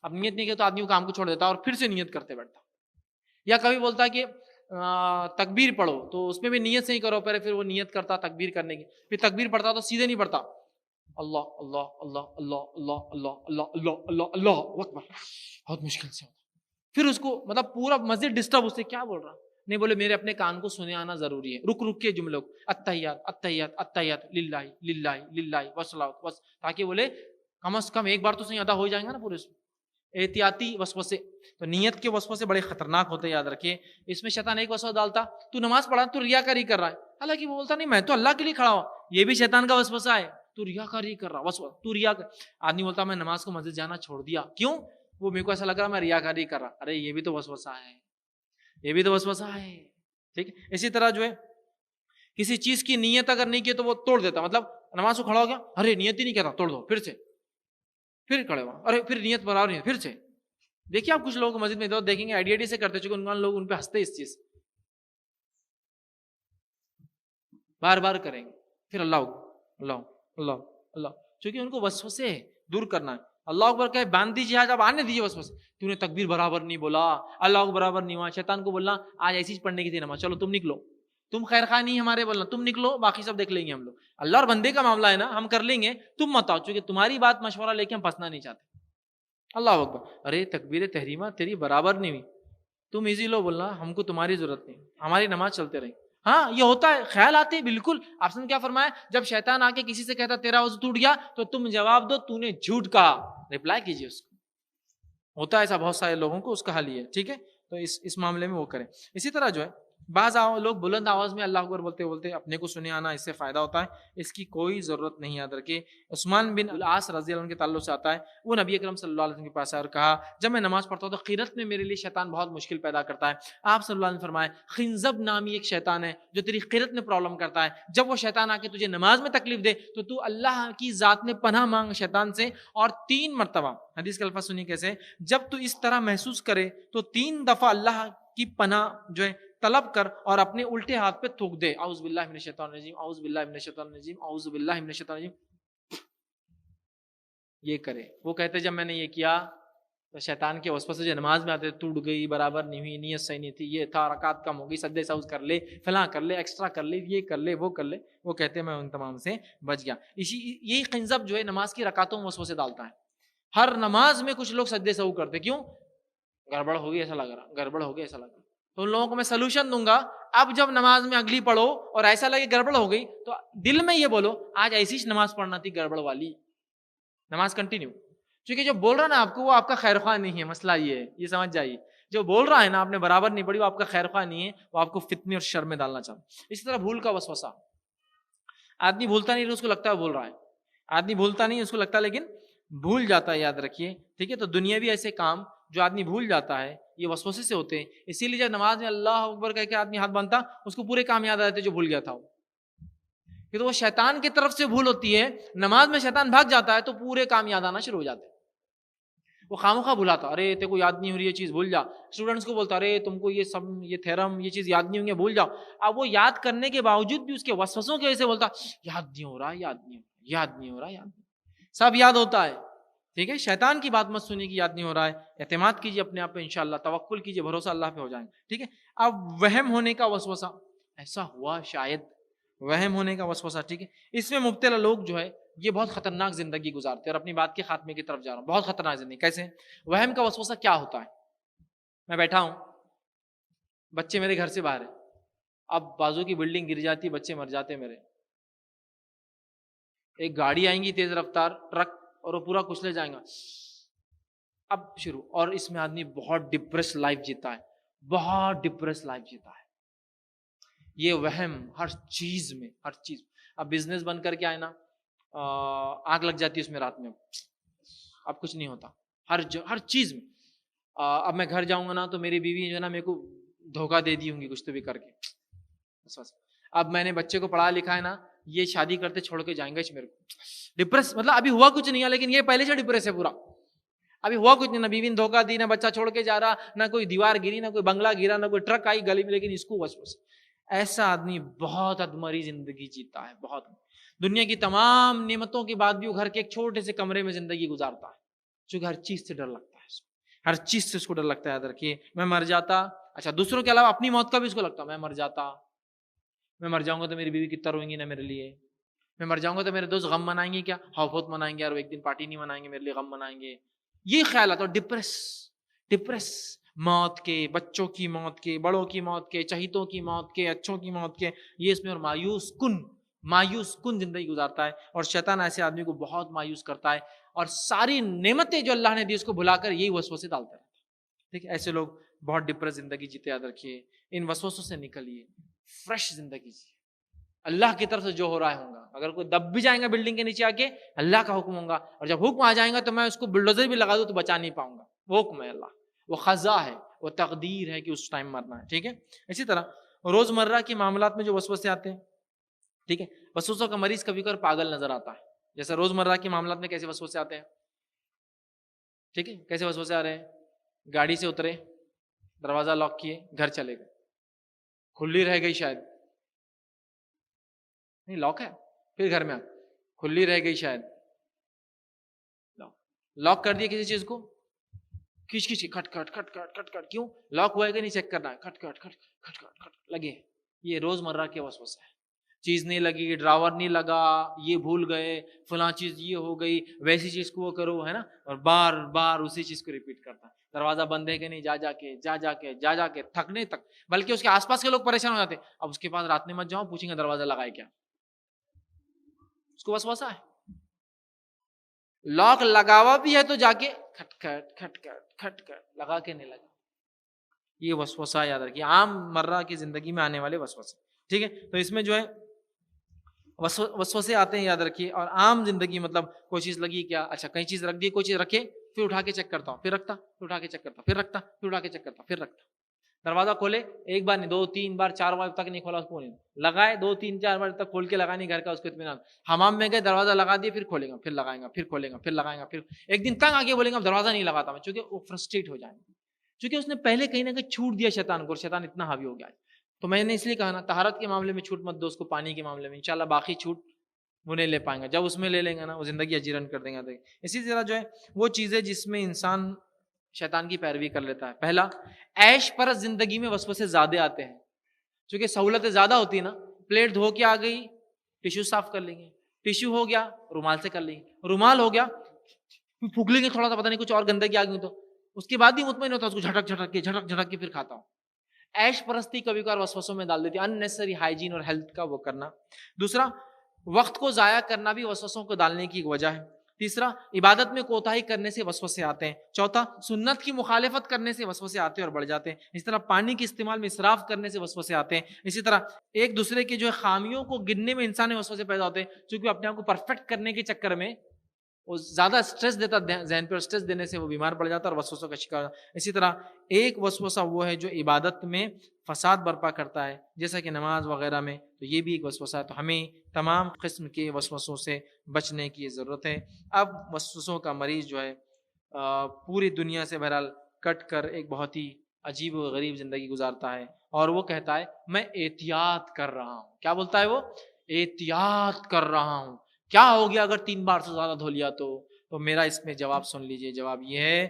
اب نیت نہیں کیا تو آدمی وہ کام کو چھوڑ دیتا اور پھر سے نیت کرتے بیٹھتا. یا کبھی بولتا کہ تکبیر پڑھو, تو اس میں بھی نیت سے ہی کرو پہلے, پھر وہ نیت کرتا تکبیر کرنے کی, پھر تکبیر پڑھتا تو سیدھے نہیں پڑھتا, اللہ اللہ اللہ اللہ اللہ اللہ اللہ اللہ اللہ اللہ اکبر, بہت مشکل سے ہوتا. پھر اس کو مطلب پورا مسجد ڈسٹرب, اس سے کیا بول رہا, نہیں بولے میرے اپنے کان کو سنے آنا ضروری ہے, رک رک کے جملوں کو, التحیات التحیات التحیات للہ للہ للہ والصلاۃ, بس تاکہ بولے کم از کم ایک بار تو صحیح ادا ہو جائیں گا نا پورے. احتیاطی وسوسے, تو نیت کے وسوسے بڑے خطرناک ہوتے ہیں, یاد رکھیے. اس میں شیطان ایک وسوسہ ڈالتا, تو نماز پڑھا تو ریاکاری کر رہا ہے, حالانکہ وہ بولتا نہیں میں تو اللہ کے لیے کھڑا ہوں, یہ بھی شیطان کا وسوسہ ہے, تو ریاکاری کر رہا, تو آدمی بولتا میں نماز کو مسجد جانا چھوڑ دیا, کیوں؟ وہ میرے کو ایسا لگ رہا میں ریاکاری کر رہا. ارے یہ بھی تو وسوسہ ہے, یہ بھی تو وسوسہ ہے, ٹھیک. اسی طرح جو ہے کسی چیز کی نیت اگر نہیں کی تو وہ توڑ دیتا, مطلب نماز کو کھڑا ہو گیا, ارے نیت ہی نہیں کہتا, توڑ دو, پھر سے, پھر کھڑے ہوا, ارے پھر نیت برابر نہیں, پھر سے. دیکھیے آپ کچھ لوگ مسجد میں ادھر دیکھیں گے آئیڈیاٹی سے کرتے, چونکہ لوگ ان پہ ہنستے اس چیز, بار بار کریں گے, پھر اللہ اللہ اللہ اللہ, چونکہ ان کو وسوسے دور کرنا ہے. اللہ اکبر کہے باندھ دیجیے, آج آپ آنے دیجیے وسوسے, تو نے تکبیر برابر نہیں بولا, اللہ کو برابر نہیں ہوا. شیطان کو بولنا آج ایسی چیز پڑھنے کی تھی نماز, چلو تم نکلو, تم خیر خواہ نہیں ہمارے, بولنا تم نکلو, باقی سب دیکھ لیں گے ہم لوگ. اللہ اور بندے کا معاملہ ہے نا, ہم کر لیں گے, تم مت آؤ, چونکہ تمہاری بات مشورہ لے کے ہم پھنسنا نہیں چاہتے. اللہ اکبر, ارے تکبیر تحریمہ تیری برابر نہیں ہوئی, تم ایزی لو, بولنا ہم کو تمہاری ضرورت نہیں, ہماری نماز چلتے رہی. ہاں یہ ہوتا ہے, خیال آتے ہیں بالکل. آپ نے کیا فرمایا, جب شیطان آ کے کسی سے کہتا تیرا وضو ٹوٹ گیا, تو تم جواب دو تو نے جھوٹ کہا, ریپلائی کیجیے اس کو. ہوتا ہے ایسا بہت سارے لوگوں کو, اس کا حل یہ ہے, ٹھیک ہے. تو اس معاملے میں وہ کریں. اسی طرح جو ہے بعض لوگ بلند آواز میں اللہ اکبر بولتے بولتے اپنے کو سنے آنا, اس سے فائدہ ہوتا ہے, اس کی کوئی ضرورت نہیں. یاد رکھیے عثمان بن العاص رضی اللہ عنہ کے تعلق سے آتا ہے, وہ نبی اکرم صلی اللہ علیہ وسلم کے پاس آیا اور کہا جب میں نماز پڑھتا ہوں تو قرات میں میرے لیے شیطان بہت مشکل پیدا کرتا ہے. آپ صلی اللہ علیہ وسلم فرمائے خنزب نامی ایک شیطان ہے جو تیری قرات میں پرابلم کرتا ہے, جب وہ شیطان آ کے تجھے نماز میں تکلیف دے تو اللہ کی ذات میں پناہ مانگ شیطان سے, اور 3 مرتبہ, حدیث کے الفاظ سنیے کیسے, جب تو اس طرح محسوس کرے تو 3 دفعہ اللہ کی پناہ جو ہے طلب کر اور اپنے الٹے ہاتھ پہ تھوک دے, اعوذ باللہ من الشیطان الرجیم, اعوذ باللہ من الشیطان الرجیم, اعوذ باللہ من الشیطان الرجیم, یہ کرے. وہ کہتے جب میں نے یہ کیا تو شیطان کے وسوسے جو نماز میں آتے ٹوٹ گئی, برابر نہیں ہوئی, نیت صحیح نہیں تھی, یہ تھا, رکعت کم ہو گئی, سجدے سہو کر لے, فلاں کر لے, ایکسٹرا کر لے, یہ کر لے, وہ کر لے. وہ کہتے میں ان تمام سے بچ گیا. یہی خنزب جو ہے نماز کی رکعتوں میں وسوسے ڈالتا ہے. ہر نماز میں کچھ لوگ سجدے سہو کرتے, کیوں؟ گڑبڑ ہو گئی ایسا لگ رہا, گڑبڑ ہو گئی ایسا لگ رہا. تو ان لوگوں کو میں سلوشن دوں گا, اب جب نماز میں اگلی پڑھو اور ایسا لگے گڑبڑ ہو گئی تو دل میں یہ بولو آج ایسی نماز پڑھنا تھی گڑبڑ والی, نماز کنٹینیو. کیونکہ جو بول رہا ہے نا آپ کو وہ آپ کا خیر خواہ نہیں ہے, مسئلہ یہ ہے, یہ سمجھ جائیے. جو بول رہا ہے نا آپ نے برابر نہیں پڑھی, وہ آپ کا خیر خواہ نہیں ہے, وہ آپ کو فتنے اور شر میں ڈالنا چاہتا. اسی طرح بھول کا وسوسہ, آدمی بھولتا نہیں, اس کو لگتا ہے بول رہا ہے, آدمی بھولتا نہیں, اس کو لگتا ہے لیکن بھول جاتا ہے. یاد رکھیے, ٹھیک ہے. تو دنیاوی ایسے کام جو آدمی بھول جاتا ہے یہ وسوسے سے ہوتے ہیں. اسی لیے جب نماز میں اللہ اکبر کہہ کے آدمی ہاتھ باندھتا, اس کو پورے کام یاد آ جاتے جو بھول گیا تھا. کہ تو وہ شیطان کی طرف سے بھول ہوتی ہے. نماز میں شیطان بھاگ جاتا ہے تو پورے کام یاد آنا شروع ہو جاتے ہیں. وہ خامخواہ بھلاتا, ارے تیرے کو یاد نہیں ہو رہی یہ چیز, بھول جا. اسٹوڈنٹس کو بولتا, ارے تم کو یہ تھیرم یہ چیز یاد نہیں ہوئی, بھول جاؤ. اب وہ یاد کرنے کے باوجود بھی اس کے وسوسوں کی وجہ سے بولتا, یاد نہیں ہو رہا, یاد نہیں ہو رہا, یاد نہیں ہو رہا, یاد نہیں. سب یاد ہوتا ہے, ٹھیک ہے. شیطان کی بات مت سنیے کہ یاد نہیں ہو رہا ہے. اعتماد کیجیے اپنے آپ پہ, انشاءاللہ توکل کیجیے, بھروسہ اللہ پہ ہو جائیں گے, ٹھیک ہے. اب وہم ہونے کا وسوسہ, ایسا ہوا شاید وہم ہونے کا وسوسہ, ٹھیک ہے. اس میں مبتلا لوگ جو ہے یہ بہت خطرناک زندگی گزارتے ہیں. اور اپنی بات کے خاتمے کی طرف جا رہا ہوں. بہت خطرناک زندگی کیسے؟ وہم کا وسوسہ کیا ہوتا ہے؟ میں بیٹھا ہوں, بچے میرے گھر سے باہر ہیں, اب بازو کی بلڈنگ گر جاتی, بچے مر جاتے میرے. ایک گاڑی آئیں گی تیز رفتار ٹرک اور وہ پورا کچلے جائیں گا. اب شروع, اور اس میں آدمی بہت ڈپریس لائف جیتا ہے, بہت ڈپریس لائف جیتا ہے. یہ وہم ہر چیز میں, ہر چیز. اب بزنس بند کر کے آئے نا, آگ لگ جاتی ہے اس میں رات میں, اب کچھ نہیں ہوتا ہر چیز میں. اب میں گھر جاؤں گا نا تو میری بیوی جو ہے نا میرے کو دھوکہ دے دی ہوں گی کچھ تو بھی کر کے. اب میں نے بچے کو پڑھا لکھا ہے نا, یہ شادی کرتے چھوڑ کے جائیں گے میرے کو. ڈپریس مطلب ابھی ہوا کچھ نہیں ہے, لیکن یہ پہلے سے ڈپریس ہے پورا. ابھی ہوا کچھ نہیں, نہ بیوی نے دھوکہ دی, نہ بچہ چھوڑ کے جا رہا, نہ کوئی دیوار گری, نہ کوئی بنگلہ گرا, نہ کوئی ٹرک آئی گلی میں, لیکن اس کو وسوسہ. ایسا آدمی بہت ادمری زندگی جیتا ہے, بہت. دنیا کی تمام نعمتوں کے بعد بھی وہ گھر کے ایک چھوٹے سے کمرے میں زندگی گزارتا ہے, چونکہ ہر چیز سے ڈر لگتا ہے, ہر چیز سے اس کو ڈر لگتا ہے. ادھر کہ میں مر جاتا, اچھا دوسروں کے علاوہ اپنی موت کا بھی اس کو لگتا, میں مر جاتا, میں مر جاؤں گا تو میری بیوی کتنا روئیں گی نا میرے لیے, میں مر جاؤں گا تو میرے دوست غم منائیں گے, کیا ہاؤ منائیں گے, اور ایک دن پارٹی نہیں منائیں گے, میرے لیے غم منائیں گے. یہ خیالات. اور ڈپریس موت کے, بچوں کی موت کے, بڑوں کی موت کے, چہیتوں کی موت کے, اچھوں کی موت کے, یہ اس میں. اور مایوس کن زندگی گزارتا ہے. اور شیطان ایسے آدمی کو بہت مایوس کرتا ہے, اور ساری نعمتیں جو اللہ نے دی اس کو بھلا کر یہی وسوسے ڈالتا ہے. ٹھیک ہے, ایسے لوگ بہت ڈپریس زندگی جیتے. یاد رکھیے, ان وسوسوں سے نکلیے, فریش زندگی جیے. اللہ کی طرف سے جو ہو رہا ہے ہوگا. اگر کوئی دب بھی جائیں گا بلڈنگ کے نیچے آ کے, اللہ کا حکم ہوگا, اور جب حکم آ جائیں گا تو میں اس کو بلڈوزر بھی لگا دوں تو بچا نہیں پاؤں گا. وہ حکم ہے اللہ, وہ قضا ہے, وہ تقدیر ہے کہ اس ٹائم مرنا ہے. ٹھیک ہے. اسی طرح روزمرہ کے معاملات میں جو وسوسے آتے ہیں, ٹھیک ہے, وسوسوں کا مریض کبھی کبھی پاگل نظر آتا ہے. جیسے روزمرہ کے معاملات میں کیسے وسوسے آتے ہیں, ٹھیک ہے, کیسے وسوسے آ رہے ہیں. گاڑی سے اترے, دروازہ لاک کیے, گھر چلے گئے, کھلی رہ گئی شاید, نہیں لاک ہے, پھر گھر میں کھلی رہ گئی شاید, لاک کر دیا کسی چیز کو, کھچ کھٹ کٹ, کیوں لاک ہوا ہے کہ نہیں چیک کرنا ہے, کھٹ لگے. یہ روزمرہ کے وسوسے ہیں. چیز نہیں لگی, ڈراور نہیں لگا, یہ بھول گئے, فلاں چیز یہ ہو گئی, ویسی چیز کو وہ کرو, ہے نا, اور بار بار اسی چیز کو ریپیٹ کرتا ہے. دروازہ بند ہے کہ نہیں, جا کے تھکنے تک, بلکہ اس کے آس پاس کے لوگ پریشان ہو جاتے. اب اس کے پاس رات میں مت جاؤ, پوچھیں گے دروازہ لگائے کیا, اس کو وسوسہ ہے. لاک لگاوا بھی ہے تو جا کے کھٹ لگا کے نہیں لگا. یہ وسوسہ یاد رکھیے, عام مرہ کی زندگی میں آنے والے وسوسے. ٹھیک ہے, تو اس میں جو ہے وسوسے آتے ہیں, یاد رکھیے. اور عام زندگی مطلب کوئی چیز لگی کیا, اچھا کہیں چیز رکھ دی, کوئی چیز رکھے, پھر اٹھا کے چیک کرتا ہوں, پھر رکھتا, پھر اٹھا کے چیک کرتا, پھر رکھتا, پھر اٹھا کے چیک کرتا, پھر رکھتا. دروازہ کھولے, ایک بار نہیں, 2 3 بار 4 بار تک نہیں کھولا, اس کو نہیں لگائے, 2 3 4 بار تک کھول کے لگا نہیں گھر کا, اس کو اطمینان. حمام میں گئے, دروازہ لگا دیے, پھر کھولے گا, پھر لگائیں گا, پھر کھولے گا, پھر لگائیں گا, پھر ایک دن تنگ آگے بولیں گا دروازہ نہیں لگاتا میں, چونکہ وہ فرسٹریٹ ہو جائیں گے, چونکہ اس نے پہلے کہیں نہ کہیں چھوٹ دیا شیطان کو, اور شیطان اتنا حاوی ہو گیا. تو میں نے اس لیے کہا نا, طہارت کے معاملے میں چھوٹ مت دو اس کو, پانی کے معاملے میں انشاءاللہ باقی چھوٹ وہ نہیں لے پائیں گا. جب اس میں لے لیں گے نا, وہ زندگی اجیرن کر دیں گے. اسی طرح جو ہے وہ چیزیں جس میں انسان شیطان کی پیروی کر لیتا ہے. پہلا, عیش پرست زندگی میں وسوسے زیادہ آتے ہیں, چونکہ سہولتیں زیادہ ہوتی ہیں نا. پلیٹ دھو کے آ گئی, ٹیشو صاف کر لیں گے, ٹیشو ہو گیا رومال سے کر لیں گے, رومال ہو گیا پھونک لیں گے تھوڑا سا, پتہ نہیں کچھ اور گندگی آ گئی تو اس کے بعد بھی مطمئن ہوتا ہے, اس کو جھٹک کے پھر کھاتا ہوں. عیش پرستی کبھی کبھار وسوسوں میں ڈال دیتی ہے, اننیسری ہائیجین اور ہیلتھ کا وہ کرنا. دوسرا, وقت کو ضائع کرنا بھی وسوسوں کو ڈالنے کی ایک وجہ ہے. تیسرا, عبادت میں کوتاہی کرنے سے وسوسے آتے ہیں. چوتھا, سنت کی مخالفت کرنے سے وسوسے آتے ہیں اور بڑھ جاتے ہیں. اسی طرح پانی کے استعمال میں اسراف کرنے سے وسوسے آتے ہیں. اسی طرح ایک دوسرے کے جو خامیوں کو گننے میں انسان وسوسے پیدا ہوتے ہیں, چونکہ اپنے آپ کو پرفیکٹ کرنے کے چکر میں وہ زیادہ سٹریس دیتا ذہن پہ، اور سٹریس دینے سے وہ بیمار پڑ جاتا ہے اور وسوسوں کا شکار ہوتا ہے۔ اسی طرح ایک وسوسہ وہ ہے جو عبادت میں فساد برپا کرتا ہے، جیسا کہ نماز وغیرہ میں، تو یہ بھی ایک وسوسہ ہے۔ تو ہمیں تمام قسم کے وسوسوں سے بچنے کی ضرورت ہے۔ اب وسوسوں کا مریض جو ہے پوری دنیا سے بہرحال کٹ کر ایک بہت ہی عجیب و غریب زندگی گزارتا ہے، اور وہ کہتا ہے میں احتیاط کر رہا ہوں۔ کیا بولتا ہے وہ؟ احتیاط کر رہا ہوں۔ کیا ہو گیا اگر 3 بار سے زیادہ دھو لیا تو میرا اس میں جواب سن لیجئے، جواب یہ ہے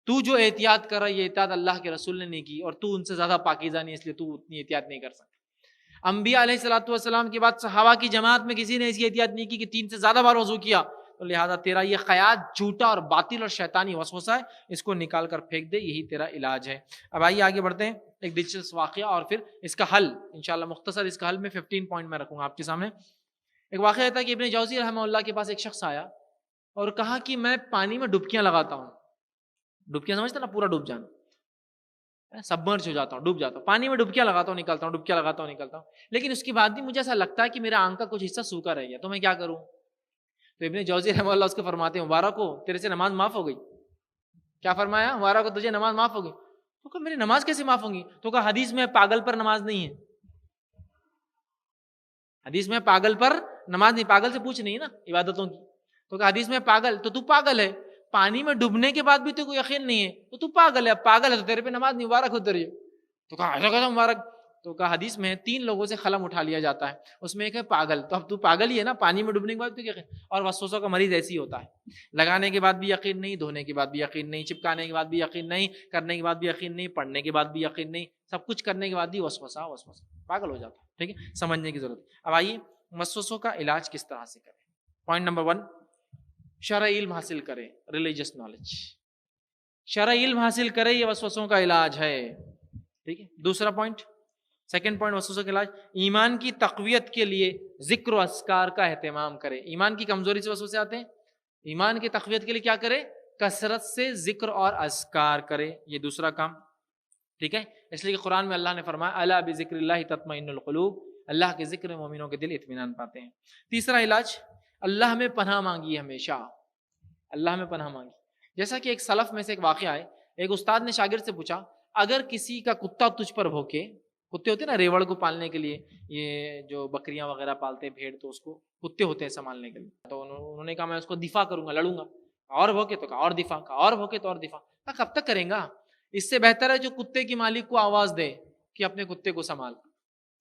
تو جو احتیاط کر رہا ہے یہ احتیاط اللہ کے رسول نے نہیں کی، اور تو ان سے زیادہ پاکیزہ نہیں، اس لیے تو اتنی احتیاط نہیں کر سکتا۔ انبیاء علیہ الصلوۃ والسلام کے بعد صحابہ کی جماعت میں کسی نے ایسی احتیاط نہیں کی کہ 3 سے زیادہ بار وضو کیا، تو لہٰذا تیرا یہ خیال جھوٹا اور باطل اور شیطانی وسوسہ ہے، اس کو نکال کر پھینک دے، یہی تیرا علاج ہے۔ اب آئیے آگے بڑھتے ہیں، ایک دلچسپ واقعہ اور پھر اس کا حل انشاءاللہ مختصر، اس کا حل میں 15 پوائنٹ میں رکھوں گا آپ کے سامنے۔ ایک واقعہ تھا کہ ابن جوزی رحمہ اللہ کے پاس ایک شخص آیا اور کہا کہ میں پانی میں ڈبکیاں لگاتا ہوں۔ ڈبکیاں سمجھتے نا، پورا ڈوب جانا، سبمرج ہو جاتا ہوں، ڈوب جاتا ہوں، پانی میں ڈبکیاں لگاتا ہوں نکلتا ہوں، ڈبکیاں لگاتا ہوں نکلتا ہوں، لیکن اس کے بعد بھی مجھے ایسا لگتا ہے کہ میرا آنکھ کا کچھ حصہ سوکھا رہ گیا، تو میں کیا کروں؟ تو ابن جوزی رحمہ اللہ اس کو فرماتے ہیں مبارک ہو، تیرے سے نماز معاف ہو گئی۔ کیا فرمایا؟ مبارک ہو تجھے نماز معاف ہو گئی۔ تو کہا میری نماز کیسے معاف ہوں گی؟ تو کہا حدیث میں پاگل پر نماز نہیں ہے، حدیث میں پاگل پر نماز نہیں، پاگل سے پوچھ نہیں ہے نا عبادتوں کی، تو کہا حدیث میں پاگل، تو پاگل ہے، پانی میں ڈوبنے کے بعد بھی تو کوئی یقین نہیں ہے تو پاگل ہے، پاگل ہے تو تیرے پہ نماز نہیں، مبارک ہو تیرے۔ تو کہا ایسا کیسا مبارک؟ تو کہا حدیث میں 3 لوگوں سے قلم اٹھا لیا جاتا ہے، اس میں ایک ہے پاگل، تو اب تو پاگل ہی ہے نا، پانی میں ڈوبنے کے بعد تو یقین، اور وسوسوں کا مریض ایسی ہوتا ہے، لگانے کے بعد بھی یقین نہیں، دھونے کے بعد بھی یقین نہیں، چپکانے کے بعد بھی یقین نہیں، کرنے کے بعد بھی یقین نہیں، پڑھنے کے بعد بھی یقین نہیں، سب کچھ کرنے کے بعد بھی وسوسہ، پاگل ہو جاتا ہے۔ ٹھیک ہے، سمجھنے کی ضرورت ہے۔ اب آئیے وسوسوں کا علاج کس طرح سے کریں۔ پوائنٹ نمبر 1، شرعی علم حاصل کرے، ریلیجس نالج، شرعی علم حاصل کرے، یہ وسوسوں کا علاج ہے۔ ٹھیک ہے، دوسرا پوائنٹ، سیکنڈ پوائنٹ وسوسوں کا علاج، ایمان کی تقویت کے لیے ذکر و اذکار کا اہتمام کرے۔ ایمان کی کمزوری سے وسوسے آتے ہیں، ایمان کی تقویت کے لیے کیا کرے؟ کثرت سے ذکر اور اذکار کرے، یہ دوسرا کام۔ ٹھیک ہے، اس لیے کہ قرآن میں اللہ نے فرمایا الا بذکر اللہ تطمئن القلوب، اللہ کے ذکر میں مومنوں کے دل اطمینان پاتے ہیں۔ تیسرا علاج، اللہ میں پناہ مانگی، ہمیشہ اللہ میں پناہ مانگی۔ جیسا کہ ایک سلف میں سے ایک واقعہ ہے، ایک استاد نے شاگرد سے پوچھا اگر کسی کا کتا تجھ پر بھوکے، کتے ہوتے ہیں نا ریوڑ کو پالنے کے لیے، یہ جو بکریاں وغیرہ پالتے ہیں بھیڑ، تو اس کو کتے ہوتے ہیں سنبھالنے کے لیے، تو انہوں نے کہا میں اس کو دفاع کروں گا، لڑوں گا، اور بھوکے تو کہا اور دفاع، کہا اور بھوکے تو اور دفاع، کہا کب تک کریں گا؟ اس سے بہتر ہے جو کتے کی مالک کو آواز دے کہ اپنے کتے کو سنبھال،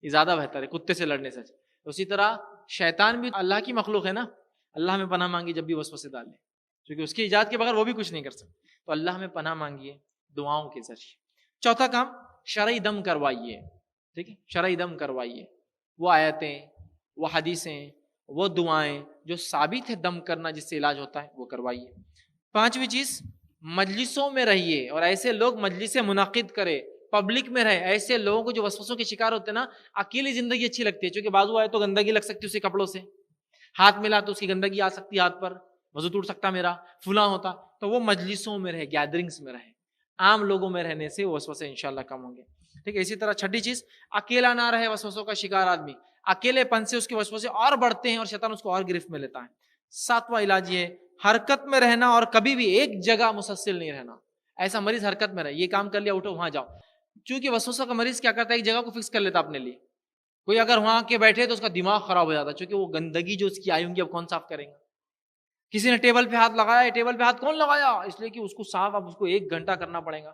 یہ زیادہ بہتر ہے کتے سے لڑنے سے۔ اسی طرح شیطان بھی اللہ کی مخلوق ہے نا، اللہ میں پناہ مانگی جب بھی وسوسے ڈالے، کیونکہ اس کی ایجاد کے بغیر وہ بھی کچھ نہیں کر سکتے، تو اللہ میں پناہ مانگیے دعاؤں کے ذریعے۔ چوتھا کام، شرعی دم کروائیے۔ ٹھیک ہے، شرعی دم کروائیے، وہ آیتیں، وہ حدیثیں، وہ دعائیں جو ثابت ہے دم کرنا جس سے علاج ہوتا ہے وہ کروائیے۔ پانچویں چیز، مجلسوں میں رہیے اور ایسے لوگ مجلسیں منعقد کرے، پبلک میں رہے، ایسے لوگوں کو جو وسوسوں کے شکار ہوتے ہیں نا، اکیلی زندگی اچھی لگتی ہے، چونکہ بازو آئے تو گندگی لگ سکتی ہے اس کے کپڑوں سے، ہاتھ ملا تو اس کی گندگی آ سکتی ہے ہاتھ پر، وضو ٹوٹ سکتا میرا، فلاں ہوتا، تو وہ مجلسوں میں رہے، گیدرنگز میں رہے، عام لوگوں میں رہنے سے وسوسے انشاءاللہ کم ہوں گے۔ ٹھیک ہے، اسی طرح چھٹی چیز، اکیلا نہ رہے وسوسوں کا شکار آدمی، اکیلے پن سے اس کے وسوسے اور بڑھتے ہیں اور شیطان اس کو اور گرفت میں لیتا ہے۔ ساتواں علاج یہ ہے، حرکت میں رہنا اور کبھی بھی ایک جگہ مسلسل نہیں رہنا۔ ایسا مریض حرکت میں رہے، یہ کام کر لیا اٹھو وہاں جاؤ، چونکہ وسوسہ کا مریض کیا کرتا ہے ایک جگہ کو فکس کر لیتا اپنے لیے، کوئی اگر وہاں کے بیٹھے تو اس کا دماغ خراب ہو جاتا، چونکہ وہ گندگی جو اس کی آئی ہوں گی اب کون صاف کریں گا۔ کسی نے ٹیبل پہ ہاتھ لگایا، ٹیبل پہ ہاتھ کون لگایا؟ اس لیے کہ اس کو صاف اب اس کو 1 گھنٹہ کرنا پڑے گا،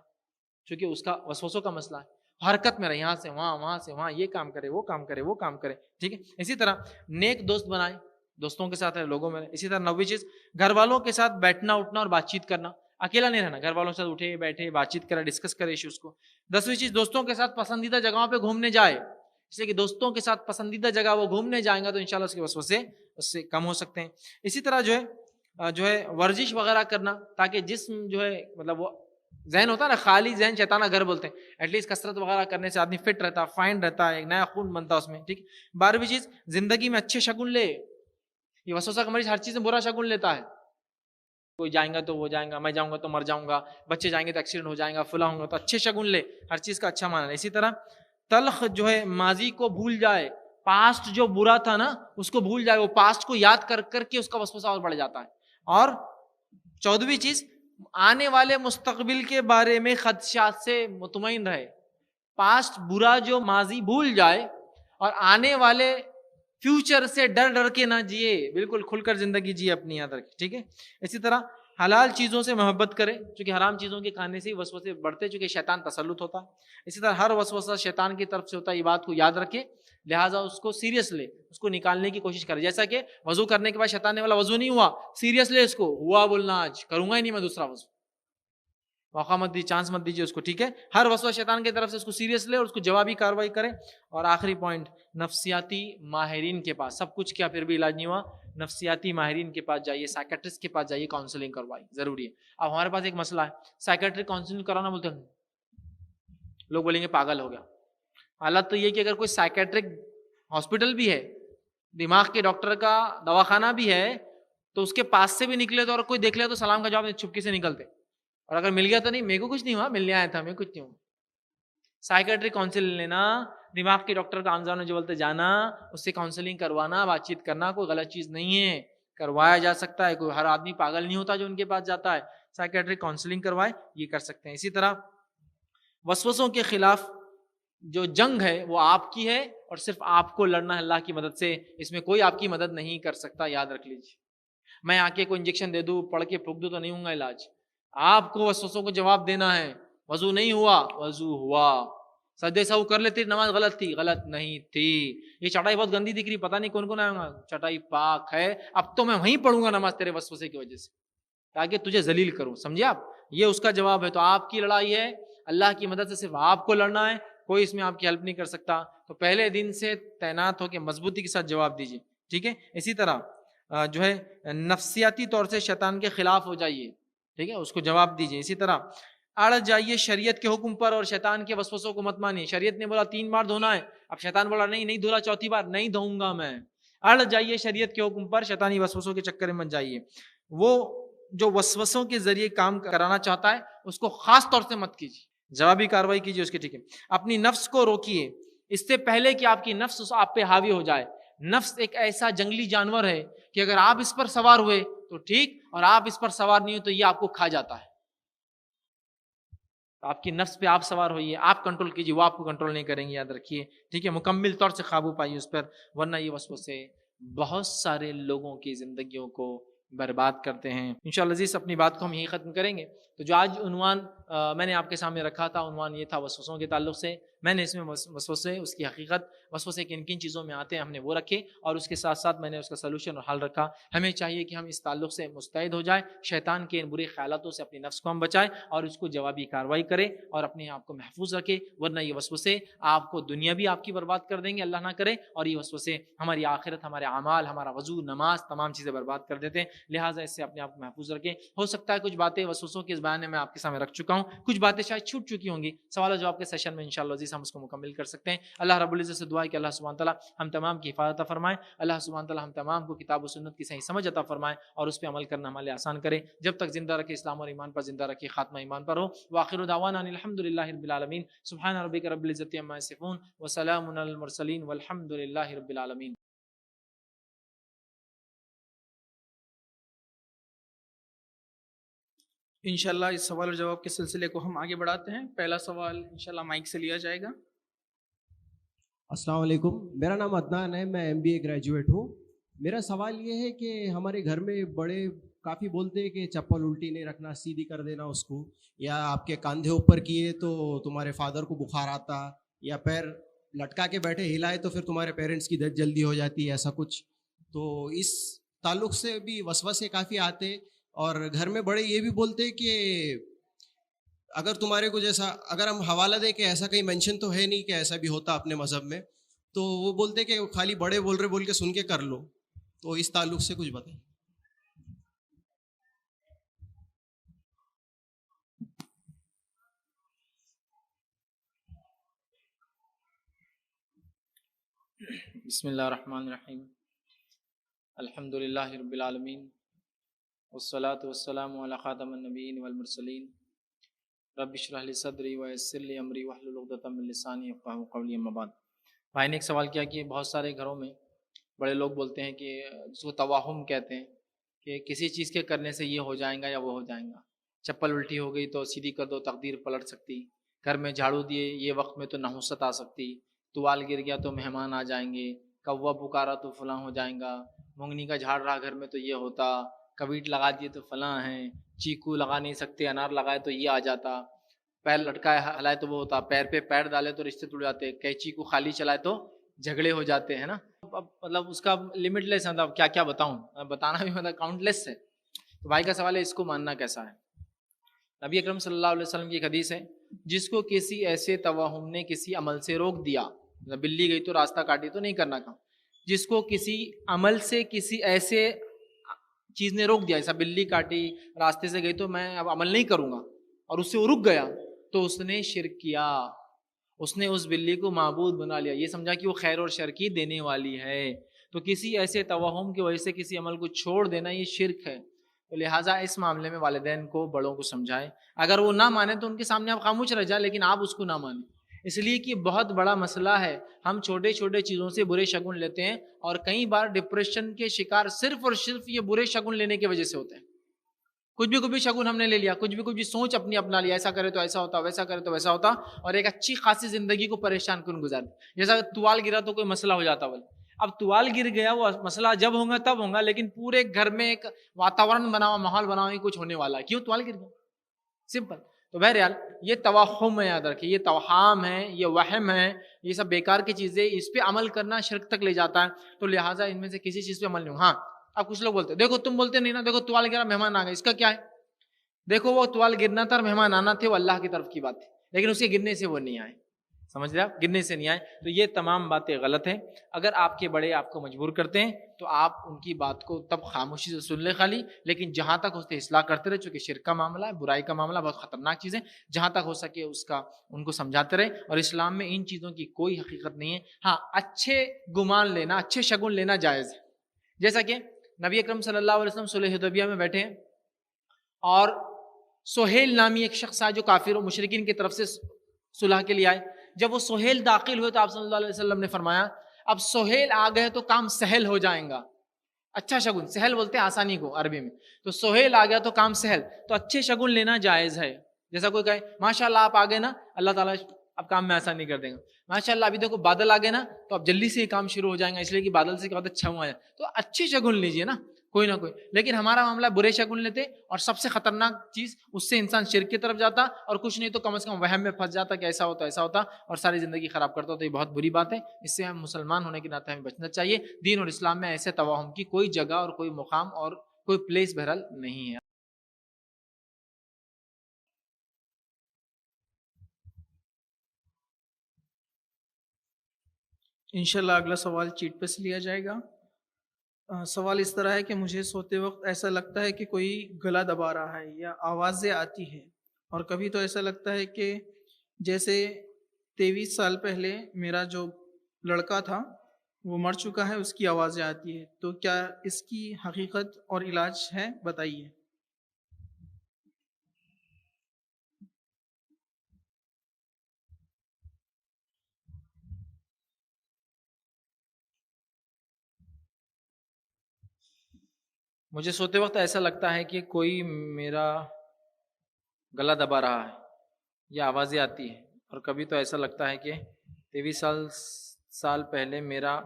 چونکہ اس کا وسوسوں کا مسئلہ ہے۔ حرکت میں رہے، یہاں سے وہاں، وہاں سے وہاں، یہ کام کرے، وہ کام کرے، وہ کام کرے۔ ٹھیک ہے، اسی طرح نیک دوست بنائے، دوستوں کے ساتھ رہے، لوگوں میں رہے۔ اسی طرح 9ویں چیز، گھر والوں کے ساتھ بیٹھنا اٹھنا اور بات چیت کرنا، اکیلا نہیں رہنا، گھر والوں کے ساتھ اٹھے بیٹھے بات چیت کرے، ڈسکس کرے ایشوز کو۔ 10ویں چیز، دوستوں کے ساتھ پسندیدہ جگہوں پہ گھومنے جائے، اس لیے کہ دوستوں کے ساتھ پسندیدہ جگہ وہ گھومنے جائیں گا تو انشاءاللہ اس کے وسوسے اس سے کم ہو سکتے ہیں۔ اسی طرح جو ہے ورزش وغیرہ کرنا، تاکہ جسم جو ہے مطلب وہ ذہن ہوتا ہے نا، خالی ذہن شیطانہ گھر بولتے ہیں، ایٹ لیسٹ کثرت وغیرہ کرنے سے آدمی فٹ رہتا، فائن رہتا ہے، ایک نیا خون بنتا اس میں۔ ٹھیک، 12ویں چیز، زندگی میں اچھے شگن لے۔ یہ وسوسہ کا مریض ہر چیز میں برا شگن لیتا ہے، کوئی جائیں گا تو وہ جائیں گا، میں جاؤں گا تو مر جاؤں گا، بچے جائیں گے تو ایکسیڈنٹ ہو جائیں گا، فلاں ہوں گا، تو اچھے شگن لے، ہر چیز کا اچھا مانا ہے۔ اسی طرح تلخ جو ہے ماضی کو بھول جائے، پاسٹ جو برا تھا نا اس کو بھول جائے، وہ پاسٹ کو یاد کر کر کے اس کا وسوسہ اور بڑھ جاتا ہے، اور 14ویں چیز، آنے والے مستقبل کے بارے میں خدشات سے مطمئن رہے. پاسٹ برا جو ماضی بھول جائے اور آنے والے فیوچر سے ڈر ڈر کے نہ جیے، بالکل کھل کر زندگی جیے اپنی یاد رکھے. ٹھیک ہے. اسی طرح حلال چیزوں سے محبت کرے، چونکہ حرام چیزوں کے کھانے سے ہی وسوسے بڑھتے، چونکہ شیطان تسلط ہوتا. اسی طرح ہر وسوسہ شیطان کی طرف سے ہوتا ہے، یہ بات کو یاد رکھے، لہٰذا اس کو سیریس لے، اس کو نکالنے کی کوشش کرے. جیسا کہ وضو کرنے کے بعد شیطان نے والا وضو نہیں ہوا، سیریس لے اس کو، ہوا بولنا آج کروں گا ہی نہیں میں دوسرا وضو. موقع مت دی، چانس مت دیجیے اس کو. ٹھیک ہے. ہر وسوسہ شیطان کی طرف سے اس کو سیریس لے اور اس کو جوابی کاروائی کرے. اور آخری پوائنٹ، نفسیاتی ماہرین کے پاس، سب کچھ کیا پھر بھی علاج نہیں ہوا، نفسیاتی ماہرین کے پاس جائیے، سائیکٹرسٹ کے پاس جائیے، کاؤنسلنگ کروائی، ضروری ہے. اب ہمارے پاس ایک مسئلہ ہے، سائیکٹرک کاؤنسلنگ کرانا بولتے ہیں، لوگ بولیں گے پاگل ہو گیا. حالت تو یہ کہ اگر کوئی سائیکٹرک ہاسپٹل بھی ہے، دماغ کے ڈاکٹر کا دواخانہ بھی ہے، تو اس کے پاس سے بھی نکلے تو اور کوئی دیکھ لے تو سلام کا جواب چھپکی سے نکلتے، اور اگر مل گیا تو نہیں، میرے کو کچھ نہیں ہوا، ملنے آیا تھا، میں کچھ نہیں ہوں. سائیکٹرک کاؤنسل لینا، دماغ کے ڈاکٹر کا آمزان جو بولتے جانا، اس سے کاؤنسلنگ کروانا، بات چیت کرنا کوئی غلط چیز نہیں ہے، کروایا جا سکتا ہے. کوئی ہر آدمی پاگل نہیں ہوتا جو ان کے پاس جاتا ہے. سائیکٹرک کاؤنسلنگ کروائے، یہ کر سکتے ہیں. اسی طرح وسوسوں کے خلاف جو جنگ ہے وہ آپ کی ہے، اور صرف آپ کو لڑنا ہے اللہ کی مدد سے، اس میں کوئی آپ کی مدد نہیں کر سکتا، یاد رکھ لیجیے. میں آ کے کوئی انجیکشن دے دوں، پڑھ کے پھونک دوں تو نہیں ہوں گا علاج. آپ کو وسوسوں کو جواب دینا ہے. وضو نہیں ہوا، وضو ہوا. سجدے سہو کر لیتے، نماز غلط تھی، غلط نہیں تھی. یہ چٹائی بہت گندی دکھ رہی، پتہ نہیں کون کون آئے گا، چٹائی پاک ہے، اب تو میں وہیں پڑھوں گا نماز تیرے وسوسے کی وجہ سے، تاکہ تجھے ذلیل کروں. سمجھے آپ؟ یہ اس کا جواب ہے. تو آپ کی لڑائی ہے، اللہ کی مدد سے صرف آپ کو لڑنا ہے، کوئی اس میں آپ کی ہیلپ نہیں کر سکتا. تو پہلے دن سے تعینات ہو کے مضبوطی کے ساتھ جواب دیجیے. ٹھیک ہے. اسی طرح جو ہے نفسیاتی طور سے شیطان کے خلاف ہو جائیے. ٹھیک ہے، اس کو جواب دیجیے. اسی طرح اڑ جائیے شریعت کے حکم پر اور شیطان کے وسوسوں کو مت مانیے. شریعت نے بولا 3 بار دھونا ہے، اب شیطان بولا نہیں دھولا، چوتھی بار نہیں دھوؤں گا میں. اڑ جائیے شریعت کے حکم پر، شیطانی وسوسوں کے چکر میں مت جائیے. وہ جو وسوسوں کے ذریعے کام کرانا چاہتا ہے اس کو خاص طور سے مت کیجیے، جوابی کاروائی کیجیے اس کی. ٹھیک ہے. اپنی نفس کو روکیے اس سے پہلے کہ آپ کی نفس آپ پہ حاوی ہو جائے. نفس ایک ایسا جنگلی جانور ہے کہ اگر آپ اس پر سوار ہوئے تو ٹھیک، اور آپ اس پر سوار نہیں ہوئے تو یہ آپ کو کھا جاتا ہے. آپ کی نفس پہ آپ سوار ہوئیے، آپ کنٹرول کیجیے، وہ آپ کو کنٹرول نہیں کریں گے، یاد رکھیے. ٹھیک ہے. مکمل طور سے قابو پائیے اس پر، ورنہ یہ وسوسے بہت سارے لوگوں کی زندگیوں کو برباد کرتے ہیں. انشاءاللہ عزیز اپنی بات کو ہم یہی ختم کریں گے. تو جو آج عنوان میں نے آپ کے سامنے رکھا تھا، عنوان یہ تھا وسوسوں کے تعلق سے. میں نے اس میں وسوسے، اس کی حقیقت، وسوسے کن کن چیزوں میں آتے ہیں، ہم نے وہ رکھے، اور اس کے ساتھ ساتھ میں نے اس کا سلوشن اور حل رکھا. ہمیں چاہیے کہ ہم اس تعلق سے مستعد ہو جائیں، شیطان کے ان برے خیالاتوں سے اپنی نفس کو ہم بچائیں اور اس کو جوابی کاروائی کریں اور اپنے آپ کو محفوظ رکھیں. ورنہ یہ وسوسے آپ کو دنیا بھی آپ کی برباد کر دیں گے، اللہ نہ کرے، اور یہ وسوسے ہماری آخرت، ہمارے اعمال، ہمارا وضو، نماز، تمام چیزیں برباد کر دیتے ہیں. لہٰذا اس سے اپنے آپ کو محفوظ رکھیں. ہو سکتا ہے کچھ باتیں وسوسوں کے اس بیان میں آپ کے سامنے رکھ چکا ہوں، کچھ باتیں شاید چھوٹ چکی ہوں گی. سوال و جواب کے سیشن میں انشاءاللہ عزیز ہم اس کو مکمل کر سکتے ہیں. اللہ رب العزت سے دعا ہے کہ اللہ سبحانہ تعالیٰ ہم تمام کی حفاظت فرمائے. اللہ سبحانہ تعالیٰ ہم تمام کو کتاب و سنت کی صحیح سمجھ عطا فرمائے اور اس پہ عمل کرنا ہمارے آسان کرے. جب تک زندہ رکھے اسلام اور ایمان پر زندہ رکھے، خاتمہ ایمان پر ہو. وآخر دعوانا ان الحمد للہ رب العالمین. سبحان ربک رب العزت عما یصفون وسلام علی المرسلین والحمد للہ رب العالمین. انشاءاللہ اس سوال اور جواب کے سلسلے کو ہم آگے بڑھاتے ہیں. پہلا سوال انشاءاللہ مائک سے لیا جائے گا. السلام علیکم، میرا نام عدنان ہے، میں MBA گریجویٹ ہوں. میرا سوال یہ ہے کہ ہمارے گھر میں بڑے کافی بولتے ہیں کہ چپل الٹی نہیں رکھنا، سیدھی کر دینا اس کو، یا آپ کے کاندھے اوپر کیے تو تمہارے فادر کو بخار آتا، یا پیر لٹکا کے بیٹھے ہلائے تو پھر تمہارے پیرنٹس کی ڈیتھ جلدی ہو جاتی ہے، ایسا کچھ. تو اس تعلق سے بھی وسوسے کافی آتے. اور گھر میں بڑے یہ بھی بولتے کہ اگر تمہارے کو جیسا، اگر ہم حوالہ دیں کہ ایسا کہیں مینشن تو ہے نہیں کہ ایسا بھی ہوتا اپنے مذہب میں، تو وہ بولتے کہ خالی بڑے بول رہے بول کے سن کے کر لو. تو اس تعلق سے کچھ بتائیں. بسم اللہ الرحمن الرحیم. الحمد للہ رب العالمین والصلاة والسلام علی خاتم النبیین والمرسلین. رب اشرح لی صدری ویسر لی امری واحلل عقدۃ من لسانی یفقہوا قولی. اما بعد. بھائی نے ایک سوال کیا کہ بہت سارے گھروں میں بڑے لوگ بولتے ہیں کہ جس کو توہم کہتے ہیں کہ کسی چیز کے کرنے سے یہ ہو جائے گا یا وہ ہو جائے گا. چپل الٹی ہو گئی تو سیدھی کر دو تقدیر پلٹ سکتی. گھر میں جھاڑو دیے یہ وقت میں تو نحوست آ سکتی. توال گر گیا تو مہمان آ جائیں گے. کوا پکارا تو فلاں ہو جائیں گا. مونگنی کا جھاڑ رہا گھر میں تو یہ ہوتا. کبیٹ لگا دیے تو فلاں ہیں. چیکو لگا نہیں سکتے, انار لگائے تو یہ آ جاتا. پیر لٹکائے ہلائے تو وہ ہوتا. پیر پہ پیر ڈالے تو رشتے ٹوٹ جاتے. قینچی کو خالی چلائے تو جھگڑے ہو جاتے ہیں نا. اب مطلب اس کا لمٹ لیس ہے, مطلب کیا کیا بتاؤں, بتانا بھی مطلب کاؤنٹ لیس ہے. تو بھائی کا سوال ہے اس کو ماننا کیسا ہے. نبی اکرم صلی اللہ علیہ وسلم کی ایک حدیث ہے, جس کو کسی ایسے توہم نے کسی عمل سے روک دیا, بلی گئی تو راستہ کاٹی تو نہیں کرنا کام, جس کو کسی عمل سے کسی ایسے چیز نے روک دیا, ایسا بلی کاٹی راستے سے گئی تو میں اب عمل نہیں کروں گا, اور اس سے وہ رک گیا, تو اس نے شرک کیا. اس نے اس بلی کو معبود بنا لیا, یہ سمجھا کہ وہ خیر اور شر کی دینے والی ہے. تو کسی ایسے توہم کی وجہ سے کسی عمل کو چھوڑ دینا یہ شرک ہے. تو لہٰذا اس معاملے میں والدین کو بڑوں کو سمجھائیں. اگر وہ نہ مانے تو ان کے سامنے آپ خاموش رہ جائیں, لیکن آپ اس کو نہ مانیں, اس لیے کہ بہت بڑا مسئلہ ہے. ہم چھوٹے چھوٹے چیزوں سے برے شگن لیتے ہیں, اور کئی بار ڈپریشن کے شکار صرف اور صرف یہ برے شگن لینے کی وجہ سے ہوتے ہیں. کچھ بھی شگن ہم نے لے لیا, کچھ بھی سوچ اپنی اپنا لیا, ایسا کرے تو ایسا ہوتا, ویسا کرے تو ویسا ہوتا, اور ایک اچھی خاصی زندگی کو پریشان کن گزارتے. جیسا توال گرا تو کوئی مسئلہ ہو جاتا, بولے اب توال گر گیا, وہ مسئلہ جب ہوگا تب ہوگا, لیکن پورے گھر میں ایک واتاورن بنا ہوا, ماحول بنا ہوا, کچھ ہونے والا ہے. کیوں؟ توال گر گیا, سمپل. تو بہرحال یہ توہم ہے, یاد رکھیے یہ توہام ہے, یہ وہم ہے, یہ سب بیکار کی چیزیں, اس پہ عمل کرنا شرک تک لے جاتا ہے. تو لہٰذا ان میں سے کسی چیز پہ عمل نہیں ہو. ہاں اب کچھ لوگ بولتے ہیں, دیکھو تم بولتے نہیں نا, دیکھو توال گرا مہمان آ گئے, اس کا کیا ہے؟ دیکھو وہ توال گرنا تھا اور مہمان آنا تھے, وہ اللہ کی طرف کی بات تھی, لیکن اس کے گرنے سے وہ نہیں آئے. سمجھ رہے آپ, گرنے سے نہیں آئے. تو یہ تمام باتیں غلط ہیں. اگر آپ کے بڑے آپ کو مجبور کرتے ہیں تو آپ ان کی بات کو تب خاموشی سے سن لے خالی, لیکن جہاں تک اس سے اصلاح کرتے رہے, چونکہ شرک کا معاملہ ہے, برائی کا معاملہ, بہت خطرناک چیز ہے. جہاں تک ہو سکے اس کا ان کو سمجھاتے رہے. اور اسلام میں ان چیزوں کی کوئی حقیقت نہیں ہے. ہاں اچھے گمان لینا, اچھے شگن لینا جائز ہے. جیسا کہ نبی اکرم صلی اللہ علیہ وسلم صلح حدیبیہ میں بیٹھے ہیں, اور سہیل نامی ایک شخص آیا جو کافر و مشرکین کی طرف سے صلح کے لیے آئے. جب وہ سہیل داخل ہوئے تو آپ صلی اللہ علیہ وسلم نے فرمایا, اب سہیل آ گئے تو کام سہل ہو جائیں گا. اچھا شگن, سہل بولتے ہیں آسانی کو عربی میں, تو سہیل آ گیا تو کام سہل. تو اچھے شگن لینا جائز ہے. جیسا کوئی کہے ماشاءاللہ آپ آ گئے نا, اللہ تعالیٰ اب کام میں آسانی کر دیں گا. ماشاءاللہ ابھی دیکھو بادل آ گئے نا, تو اب جلدی سے یہ کام شروع ہو جائیں گا, اس لیے کہ بادل سے کیا ہوتا ہے, اچھا ہوا ہے. تو اچھے شگن لیجیے نا, کوئی نہ کوئی. لیکن ہمارا معاملہ برے شگن لیتے, اور سب سے خطرناک چیز اس سے انسان شرک کی طرف جاتا, اور کچھ نہیں تو کم از کم وہم میں پھنس جاتا کہ ایسا ہوتا ایسا ہوتا, اور ساری زندگی خراب کرتا. تو یہ بہت بری بات ہے. اس سے ہم مسلمان ہونے کے ناطے ہمیں بچنا چاہیے. دین اور اسلام میں ایسے توہم کی کوئی جگہ اور کوئی مقام اور کوئی پلیس بہرحال نہیں ہے. انشاءاللہ اگلا سوال چیٹ پہ سے لیا جائے گا. سوال اس طرح ہے کہ مجھے سوتے وقت ایسا لگتا ہے کہ کوئی گلا دبا رہا ہے یا آوازیں آتی ہیں, اور کبھی تو ایسا لگتا ہے کہ جیسے 23 سال پہلے میرا جو لڑکا تھا وہ مر چکا ہے, اس کی آوازیں آتی ہے. تو کیا اس کی حقیقت اور علاج ہے, بتائیے. مجھے سوتے وقت ایسا لگتا ہے کہ کوئی میرا گلا دبا رہا ہے یا آوازیں آتی ہے, اور کبھی تو ایسا لگتا ہے کہ 23 سال پہلے میرا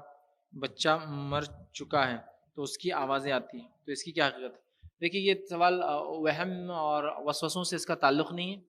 بچہ مر چکا ہے تو اس کی آوازیں آتی ہیں. تو اس کی کیا حقیقت ہے؟ دیکھیے یہ سوال وہم اور وسوسوں سے اس کا تعلق نہیں ہے.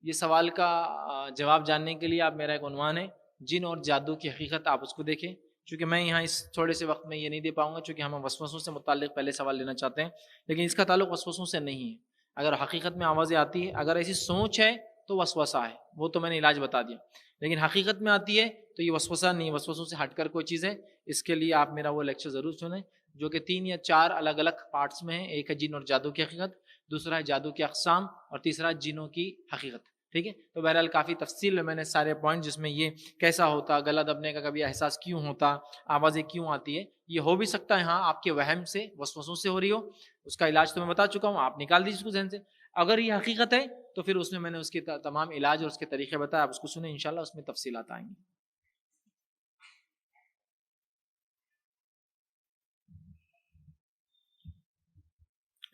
یہ سوال کا جواب جاننے کے لیے آپ میرا ایک عنوان ہے, جن اور جادو کی حقیقت, آپ اس کو دیکھیں. چونکہ میں یہاں اس تھوڑے سے وقت میں یہ نہیں دے پاؤں گا, چونکہ ہم وسوسوں سے متعلق پہلے سوال لینا چاہتے ہیں, لیکن اس کا تعلق وسوسوں سے نہیں ہے. اگر حقیقت میں آوازیں آتی ہے, اگر ایسی سوچ ہے تو وسوسہ ہے, وہ تو میں نے علاج بتا دیا. لیکن حقیقت میں آتی ہے تو یہ وسوسہ نہیں, وسوسوں سے ہٹ کر کوئی چیز ہے. اس کے لیے آپ میرا وہ لیکچر ضرور سنیں جو کہ 3 یا 4 الگ الگ پارٹس میں ہیں. ایک ہے جن اور جادو کی حقیقت, دوسرا ہے جادو کے اقسام, اور تیسرا جنوں کی حقیقت. ٹھیک ہے, تو بہرحال کافی تفصیل میں نے سارے پوائنٹ, جس میں یہ کیسا ہوتا, گلا دبنے کا کبھی احساس کیوں ہوتا, آوازیں کیوں آتی ہے, یہ ہو بھی سکتا ہے ہاں آپ کے وہم سے, وسوسوں سے ہو رہی ہو. اس کا علاج تو میں بتا چکا ہوں, آپ نکال دیجیے اس کو ذہن سے. اگر یہ حقیقت ہے تو پھر اس میں نے اس کے تمام علاج اور اس کے طریقے بتائے, آپ اس کو سنیں, انشاءاللہ اس میں تفصیلات آئیں گی.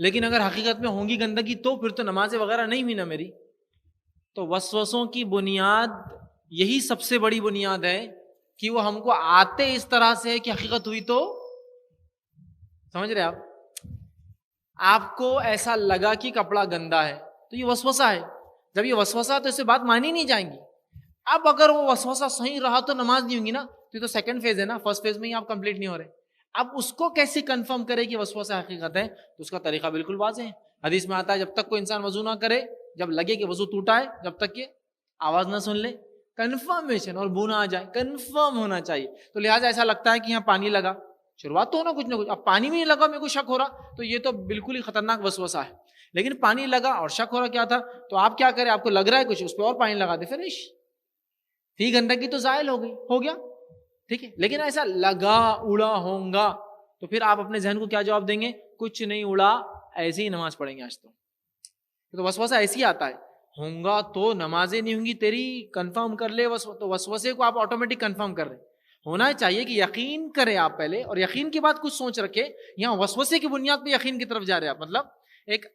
لیکن اگر حقیقت میں ہوں گی گندگی تو پھر تو نمازیں وغیرہ نہیں ہوئی نا میری. تو وسوسوں کی بنیاد یہی سب سے بڑی بنیاد ہے کہ وہ ہم کو آتے اس طرح سے ہے کہ حقیقت ہوئی تو سمجھ رہے آپ کو ایسا لگا کہ کپڑا گندا ہے تو یہ وسوسہ ہے. جب یہ وسوسہ تو اس سے بات مانی نہیں جائیں گی. اب اگر وہ وسوسہ صحیح رہا تو نماز نہیں ہوگی نا. تو سیکنڈ فیز ہے نا, فرسٹ فیز میں ہی آپ کمپلیٹ نہیں ہو رہے. اب اس کو کیسے کنفرم کرے کہ وسوسہ حقیقت ہے؟ تو اس کا طریقہ بالکل واضح ہے. حدیث میں آتا ہے جب تک کوئی انسان وضو نہ کرے, جب لگے کہ وضو ٹوٹا ہے, جب تک کہ آواز نہ سن لے, کنفرمیشن اور بو نہ آ جائے, کنفرم ہونا چاہیے. تو لہٰذا ایسا لگتا ہے کہ یہاں پانی لگا, شروعات تو ہونا کچھ نہ کچھ, اب پانی بھی نہیں لگا, میرے کو شک ہو رہا, تو یہ تو بالکل ہی خطرناک وسوسہ ہے. لیکن پانی لگا اور شک ہو رہا کیا تھا, تو آپ کیا کریں, آپ کو لگ رہا ہے کچھ, اس پہ اور پانی لگا دے, فنش, تھی گندگی تو زائل ہو گئی, ہو گیا, ٹھیک ہے. لیکن ایسا لگا اڑا ہوں گا تو پھر آپ اپنے ذہن کو کیا جواب دیں گے؟ کچھ نہیں اڑا, ایسے ہی نماز پڑھیں گے آج تو وسوسہ ایسے ہی آتا ہے, ہوں گا تو نمازیں نہیں ہوں گی تیری, کنفرم کر لے. تو وسوسے کو آپ آٹومیٹک کنفرم کر رہے. ہونا چاہیے کہ یقین کریں آپ پہلے, اور یقین کے بعد کچھ سوچ رکھے. یہاں وسوسے کی بنیاد پہ یقین کی طرف جا رہے آپ, مطلب ایک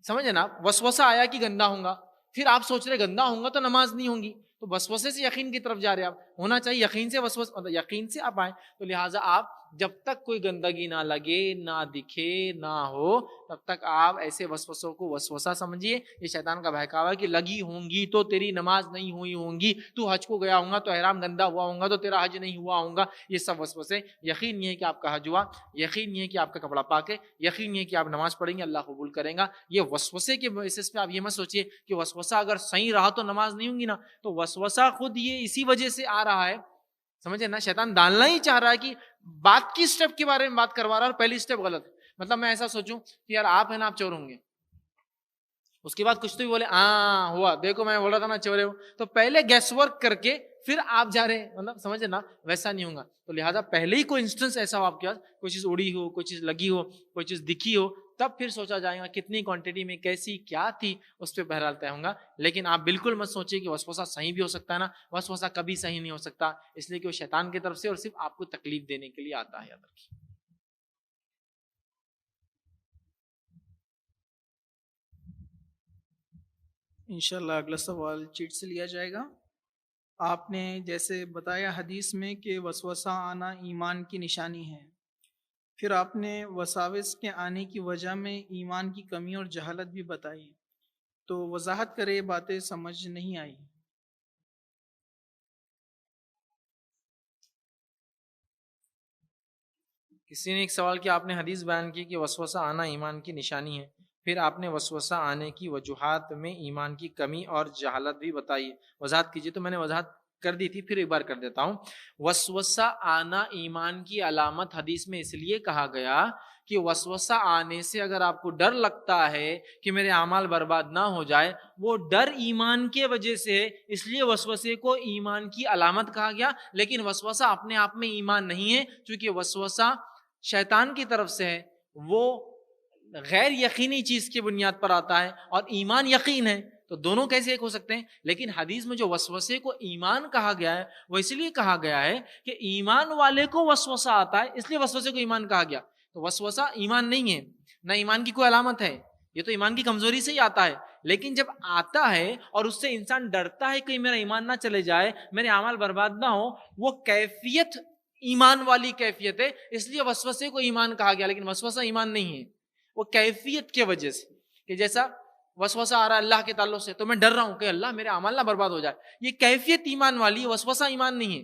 سمجھے نا, وسوسہ آیا کہ گندا ہوں گا, پھر آپ سوچ رہے گندا ہوں گا تو نماز نہیں ہوں گی, تو وسوسے سے یقین کی طرف جا رہے آپ. ہونا چاہیے یقین سے وسوسہ, یقین سے آپ آئیں. تو لہٰذا آپ جب تک کوئی گندگی نہ لگے, نہ دکھے, نہ ہو, تب تک آپ ایسے وسوسوں کو وسوسہ سمجھیے. یہ شیطان کا بہکاوا ہے کہ لگی ہوں گی تو تیری نماز نہیں ہوئی ہوں گی, تو حج کو گیا ہوں گا تو احرام گندا ہوا ہوں گا تو تیرا حج نہیں ہوا ہوں گا. یہ سب وسوسے. یقین یہ ہے کہ آپ کا حج ہوا, یقین یہ ہے کہ آپ کا کپڑا پاک ہے, یقین یہ ہے کہ آپ نماز پڑھیں گے, اللہ قبول کریں گا. یہ وسوسے کے بیسس پہ آپ یہ مت سوچیے کہ وسوسہ اگر صحیح رہا تو نماز نہیں ہوں گی نا. تو وسوسہ خود یہ اسی وجہ سے آ رہا ہے, سمجھے نا, شیطان ڈالنا ہی چاہ رہا ہے کہ بات کی سٹیپ کے بارے میں بات کروا رہا ہے, اور پہلی سٹیپ غلط ہے. مطلب میں ایسا سوچوں کہ یار آپ ہے نا, آپ چور ہوں گے, اس کے بعد کچھ تو بھی بولے ہاں ہوا, دیکھو میں بول رہا تھا نا چورے ہو, تو پہلے گیس ورک کر کے پھر آپ جا رہے ہیں, مطلب سمجھے نا, ویسا نہیں ہوگا. تو لہٰذا پہلے ہی کوئی انسٹنس ایسا ہو آپ کے پاس, کوئی چیز اڑی ہو, کوئی چیز لگی ہو, کوئی چیز دکھی ہو, تب پھر سوچا جائے گا کتنی کوانٹٹی میں, کیسی کیا تھی, اس پہ بہرحال طے ہوں گا. لیکن آپ بالکل مت سوچیے کہ وسوسہ صحیح بھی ہو سکتا ہے نا, وسوسہ کبھی صحیح نہیں ہو سکتا, اس لیے کہ وہ شیطان کی طرف سے اور صرف آپ کو تکلیف دینے کے لیے آتا ہے. یاد رکھیے. انشاءاللہ اگلا سوال چیٹ سے لیا جائے گا. آپ نے جیسے بتایا حدیث میں کہ وسوسہ آنا ایمان کی نشانی ہے, پھر آپ نے وساوس کے آنے کی وجہ میں ایمان کی کمی اور جہالت بھی بتائی, تو وضاحت کرے, باتیں سمجھ نہیں آئی. کسی نے ایک سوال کیا, آپ نے حدیث بیان کی کہ وسوسہ آنا ایمان کی نشانی ہے, پھر آپ نے وسوسہ آنے کی وجوہات میں ایمان کی کمی اور جہالت بھی بتائی, وضاحت کیجیے. تو میں نے وضاحت کر دی تھی, پھر ایک بار کر دیتا ہوں. وسوسہ آنا ایمان کی علامت حدیث میں اس لیے کہا گیا کہ وسوسہ آنے سے اگر آپ کو ڈر لگتا ہے کہ میرے اعمال برباد نہ ہو جائے, وہ ڈر ایمان کے وجہ سے ہے, اس لیے وسوسے کو ایمان کی علامت کہا گیا. لیکن وسوسہ اپنے آپ میں ایمان نہیں ہے, چونکہ وسوسہ شیطان کی طرف سے ہے, وہ غیر یقینی چیز کی بنیاد پر آتا ہے, اور ایمان یقین ہے, تو دونوں کیسے ایک ہو سکتے ہیں. لیکن حدیث میں جو وسوسے کو ایمان کہا گیا ہے, وہ اس لیے کہا گیا ہے کہ ایمان والے کو وسوسہ آتا ہے, اس لیے وسوسے کو ایمان کہا گیا. تو وسوسہ ایمان نہیں ہے, نہ ایمان کی کوئی علامت ہے, یہ تو ایمان کی کمزوری سے ہی آتا ہے. لیکن جب آتا ہے اور اس سے انسان ڈرتا ہے کہ میرا ایمان نہ چلے جائے, میرے اعمال برباد نہ ہو, وہ کیفیت ایمان والی کیفیت ہے, اس لیے وسوسے کو ایمان کہا گیا. لیکن وسوسہ ایمان نہیں ہے, وہ کیفیت کے وجہ سے, کہ جیسا وسوسہ آ رہا ہے اللہ کے تعلق سے, تو میں ڈر رہا ہوں کہ اللہ میرے اعمال نہ برباد ہو جائے, یہ کیفیت ایمان والی, وسوسہ ایمان نہیں ہے.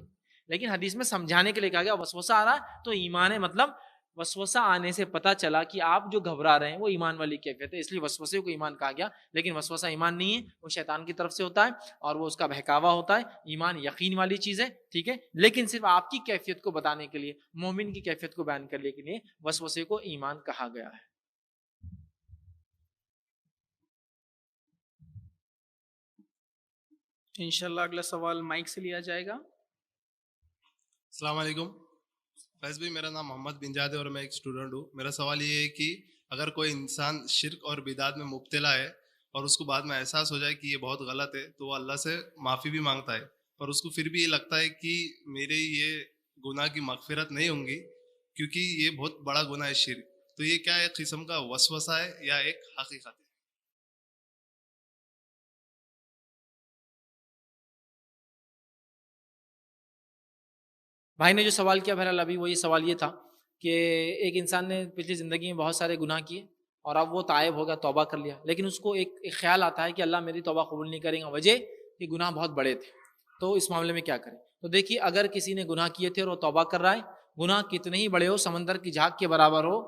لیکن حدیث میں سمجھانے کے لیے کہا گیا وسوسہ آ رہا ہے تو ایمان ہے, مطلب وسوسہ آنے سے پتہ چلا کہ آپ جو گھبرا رہے ہیں وہ ایمان والی کیفیت ہے, اس لیے وسوسے کو ایمان کہا گیا. لیکن وسوسہ ایمان نہیں ہے, وہ شیطان کی طرف سے ہوتا ہے, اور وہ اس کا بہکاوا ہوتا ہے. ایمان یقین والی چیز ہے, ٹھیک ہے, لیکن صرف آپ کی کیفیت کو بتانے کے لیے, مومن کی کیفیت کو بیان کرنے کے لیے وسوسے کو ایمان کہا گیا ہے. انشاءاللہ اگلا سوال مائک سے لیا جائے گا. السلام علیکم فیض بھائی, میرا نام محمد بنجاد ہے اور میں ایک اسٹوڈنٹ ہوں. میرا سوال یہ ہے کہ اگر کوئی انسان شرک اور بدعت میں مبتلا ہے اور اس کو بعد میں احساس ہو جائے کہ یہ بہت غلط ہے, تو وہ اللہ سے معافی بھی مانگتا ہے, پر اس کو پھر بھی یہ لگتا ہے کہ میرے یہ گناہ کی مغفرت نہیں ہوں گی کیونکہ یہ بہت بڑا گناہ ہے شرک, تو یہ کیا ایک قسم کا وسوسہ ہے یا ایک حقیقت ہے؟ بھائی نے جو سوال کیا بہرحال ابھی وہی سوال یہ تھا کہ ایک انسان نے پچھلی زندگی میں بہت سارے گناہ کیے اور اب وہ تائب ہو گیا، توبہ کر لیا، لیکن اس کو ایک خیال آتا ہے کہ اللہ میری توبہ قبول نہیں کرے گا، وجہ کہ گناہ بہت بڑے تھے، تو اس معاملے میں کیا کریں؟ تو دیکھیے اگر کسی نے گناہ کیے تھے اور وہ توبہ کر رہا ہے، گناہ کتنے ہی بڑے ہو، سمندر کی جھاگ کے برابر ہو،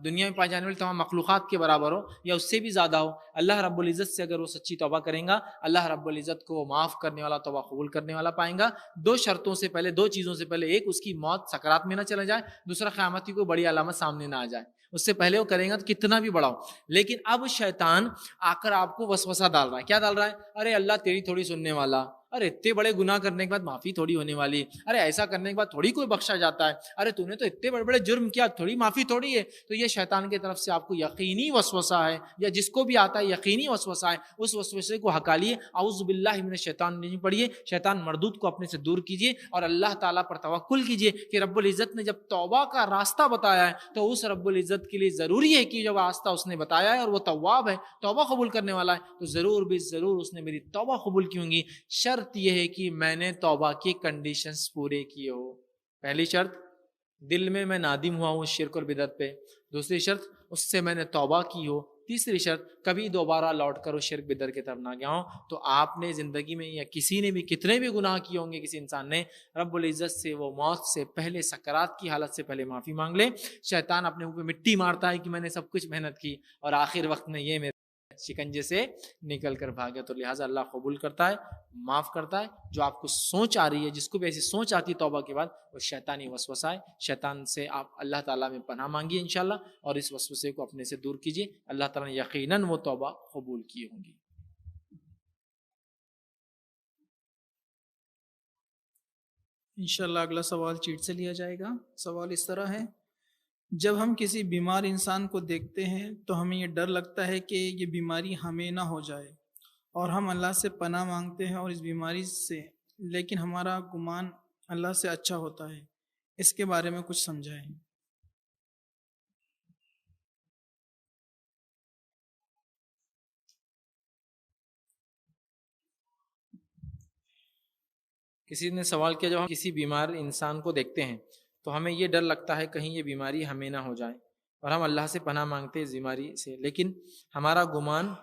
دنیا میں پائے جانے والی تمام مخلوقات کے برابر ہو یا اس سے بھی زیادہ ہو، اللہ رب العزت سے اگر وہ سچی توبہ کریں گا، اللہ رب العزت کو معاف کرنے والا، توبہ قبول کرنے والا پائیں گا۔ دو شرطوں سے پہلے، دو چیزوں سے پہلے، ایک اس کی موت سکرات میں نہ چلا جائے، دوسرا قیامت کی کوئی بڑی علامت سامنے نہ آ جائے، اس سے پہلے وہ کریں گا تو کتنا بھی بڑا ہو۔ لیکن اب شیطان آ کر آپ کو وسوسہ ڈال رہا ہے، کیا ڈال رہا ہے؟ ارے اللہ تیری تھوڑی سننے والا، ارے اتنے بڑے گناہ کرنے کے بعد معافی تھوڑی ہونے والی، ارے ایسا کرنے کے بعد تھوڑی کوئی بخشا جاتا ہے، ارے تو نے تو اتنے بڑے بڑے جرم کیا، تھوڑی معافی تھوڑی ہے۔ تو یہ شیطان کی طرف سے آپ کو یقینی وسوسہ ہے، یا جس کو بھی آتا ہے یقینی وسوسہ ہے، اس وسوسے کو ہٹا لیے، اعوذ باللہ من الشیطان نہیں پڑھیے، شیطان مردود کو اپنے سے دور کیجیے اور اللہ تعالیٰ پر توکل کیجیے کہ رب العزت نے جب توبہ کا راستہ بتایا ہے تو اس رب العزت کے لیے ضروری ہے کہ جو راستہ اس نے بتایا ہے اور وہ تواب ہے، توبہ قبول کرنے والا ہے، تو ضرور بھی ضرور اس نے میری توبہ قبول کی ہوں گی۔ شرط یہ ہے کہ میں نے توبہ کی کنڈیشنز پورے کیے ہو۔ پہلی شرط، دل میں نادم ہوا ہوں شرک اور بدعت پہ، دوسری شرط اس سے میں نے توبہ کی ہو، تیسری شرط کبھی دوبارہ لوٹ کر وہ شرک بدعت کی طرف نہ گیا ہوں۔ تو آپ نے زندگی میں یا کسی نے بھی کتنے بھی گناہ کیے ہوں گے، کسی انسان نے، رب العزت سے وہ موت سے پہلے، سکرات کی حالت سے پہلے معافی مانگ لے۔ شیطان اپنے اوپر مٹی مارتا ہے کہ میں نے سب کچھ محنت کی اور آخر وقت میں یہ میرے شکنجے سے نکل کر بھاگے، تو لہٰذا اللہ قبول کرتا ہے، معاف کرتا ہے۔ جو آپ کو سوچ آ رہی ہے، جس کو بھی ایسی سوچ آتی ہے توبہ کے بعد، وہ شیطانی وسوسہ ہے۔ شیطان سے آپ اللہ تعالیٰ میں پناہ مانگیے انشاءاللہ، اور اس وسوسے کو اپنے سے دور کیجیے، اللہ تعالیٰ نے یقیناً وہ توبہ قبول کی ہوں گی۔ انشاءاللہ اگلا سوال چیٹ سے لیا جائے گا۔ سوال اس طرح ہے، جب ہم کسی بیمار انسان کو دیکھتے ہیں تو ہمیں یہ ڈر لگتا ہے کہ یہ بیماری ہمیں نہ ہو جائے، اور ہم اللہ سے پناہ مانگتے ہیں اور اس بیماری سے، لیکن ہمارا گمان اللہ سے اچھا ہوتا ہے، اس کے بارے میں کچھ سمجھائیں۔ کسی نے سوال کیا، جب ہم کسی بیمار انسان کو دیکھتے ہیں تو ہمیں یہ ڈر لگتا ہے کہیں یہ بیماری ہمیں نہ ہو جائے، اور ہم اللہ سے پناہ مانگتے ہیں اس بیماری سے، لیکن ہمارا گمان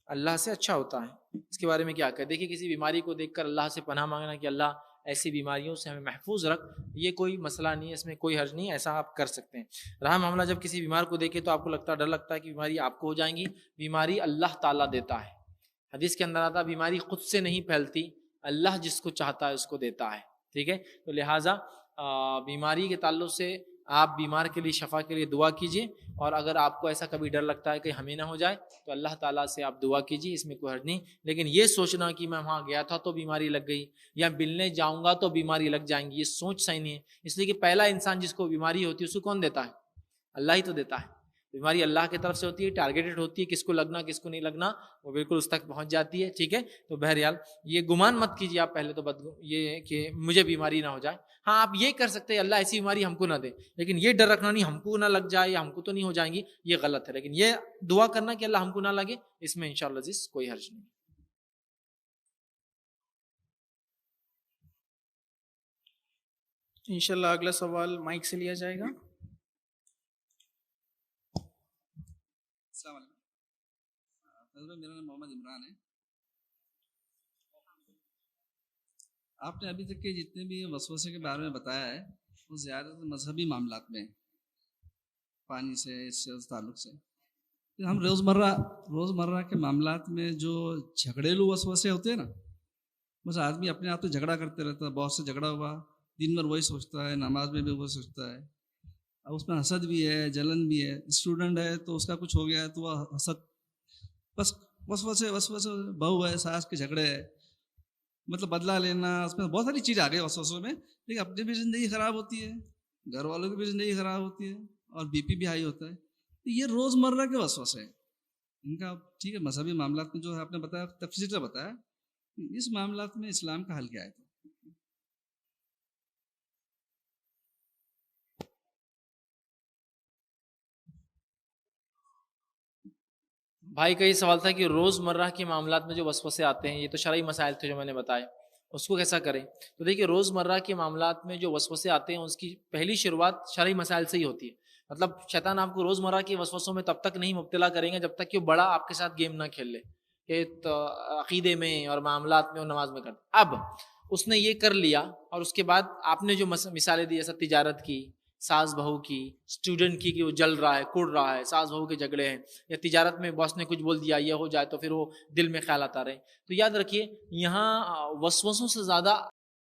اللہ سے اچھا ہوتا ہے، اس کے بارے میں کیا کہتے؟ دیکھیے کسی بیماری کو دیکھ کر اللہ سے پناہ مانگنا کہ اللہ ایسی بیماریوں سے ہمیں محفوظ رکھ، یہ کوئی مسئلہ نہیں ہے، اس میں کوئی حرج نہیں، ایسا آپ کر سکتے ہیں۔ رہا معاملہ جب کسی بیمار کو دیکھے تو آپ کو لگتا ہے، ڈر لگتا ہے کہ بیماری آپ کو ہو جائیں گی، بیماری اللہ تعالیٰ دیتا ہے۔ حدیث کے اندر آتا ہے بیماری خود سے نہیں پھیلتی، اللہ جس کو چاہتا ہے اس کو دیتا ہے، ٹھیک ہے؟ تو لہٰذا بیماری کے تعلق سے آپ بیمار کے لیے شفا کے لیے دعا کیجیے، اور اگر آپ کو ایسا کبھی ڈر لگتا ہے کہ ہمیں نہ ہو جائے تو اللہ تعالیٰ سے آپ دعا کیجیے، اس میں کوئی حرج نہیں۔ لیکن یہ سوچنا کہ میں وہاں گیا تھا تو بیماری لگ گئی، یا ملنے جاؤں گا تو بیماری لگ جائیں گی، یہ سوچ صحیح نہیں ہے۔ اس لیے کہ پہلا انسان جس کو بیماری ہوتی ہے اس کو کون دیتا ہے؟ اللہ ہی تو دیتا ہے۔ بیماری اللہ کی طرف سے ہوتی ہے، ٹارگیٹڈ ہوتی ہے، کس کو لگنا کس کو نہیں لگنا وہ بالکل اس تک پہنچ جاتی ہے، ٹھیک ہے؟ تو بہرحال یہ گمان مت کیجیے آپ پہلے تو یہ کہ مجھے بیماری نہ ہو جائے۔ ہاں آپ یہ کر سکتے ہیں اللہ ایسی بیماری ہم کو نہ دے، لیکن یہ ڈر رکھنا نہیں ہم کو نہ لگ جائے یا ہم کو تو نہیں ہو جائیں گی، یہ غلط ہے۔ لیکن یہ دعا کرنا کہ اللہ ہم کو نہ لگے، اس میں انشاءاللہ عزیز کوئی حرج نہیں۔ انشاءاللہ اگلا سوال مائک سے لیا جائے گا۔ السلام علیکم، میرا نام محمد عمران ہے۔ آپ نے ابھی تک کے جتنے بھی وسوسے کے بارے میں بتایا ہے وہ زیادہ تر مذہبی معاملات میں، پانی سے، اس سے، اس تعلق سے۔ ہم روزمرہ کے معاملات میں جو جھگڑیلو وسوسے ہوتے ہیں نا، بس آدمی اپنے آپ سے جھگڑا کرتے رہتا ہے، بہت سے جھگڑا ہوا، دن بھر وہی سوچتا ہے، نماز میں بھی وہی سوچتا ہے، اب اس میں حسد بھی ہے، جلن بھی ہے۔ اسٹوڈنٹ ہے تو اس کا کچھ ہو گیا ہے تو وہ حسد، بس وسوسے، بہو ہے، ساس کے جھگڑے ہے، مطلب بدلہ لینا، اس میں بہت ساری چیز آ گئی وسوسوں میں، لیکن اپنی بھی زندگی خراب ہوتی ہے، گھر والوں کی بھی زندگی خراب ہوتی ہے، اور بی پی بھی ہائی ہوتا ہے۔ تو یہ روزمرہ کے وسوسے ہیں، ان کا ٹھیک ہے مذہبی معاملات میں جو ہے آپ نے بتایا، تفصیل سے بتایا، اس معاملات میں اسلام کا حل کیا ہے؟ بھائی کا یہ سوال تھا کہ روزمرہ کے معاملات میں جو وسوسے آتے ہیں، یہ تو شرعی مسائل تھے جو میں نے بتائے، اس کو کیسا کریں؟ تو دیکھیے روزمرہ کے معاملات میں جو وسوسے آتے ہیں اس کی پہلی شروعات شرعی مسائل سے ہی ہوتی ہے. مطلب شیطان آپ کو روزمرہ کے وسوسوں میں تب تک نہیں مبتلا کریں گے جب تک کہ وہ بڑا آپ کے ساتھ گیم نہ کھیل لے کہ عقیدے میں اور معاملات میں اور نماز میں کر. اب اس نے یہ کر لیا اور اس کے بعد آپ نے جو مثالیں دی جیسا تجارت کی، ساس بہو کی، اسٹوڈنٹ کی کہ وہ جل رہا ہے، کڑ رہا ہے، ساس بہو کے جھگڑے ہیں، یا تجارت میں باس نے کچھ بول دیا یہ ہو جائے تو پھر وہ دل میں خیالات آ رہے ہیں. تو یاد رکھیے یہاں وسوسوں سے زیادہ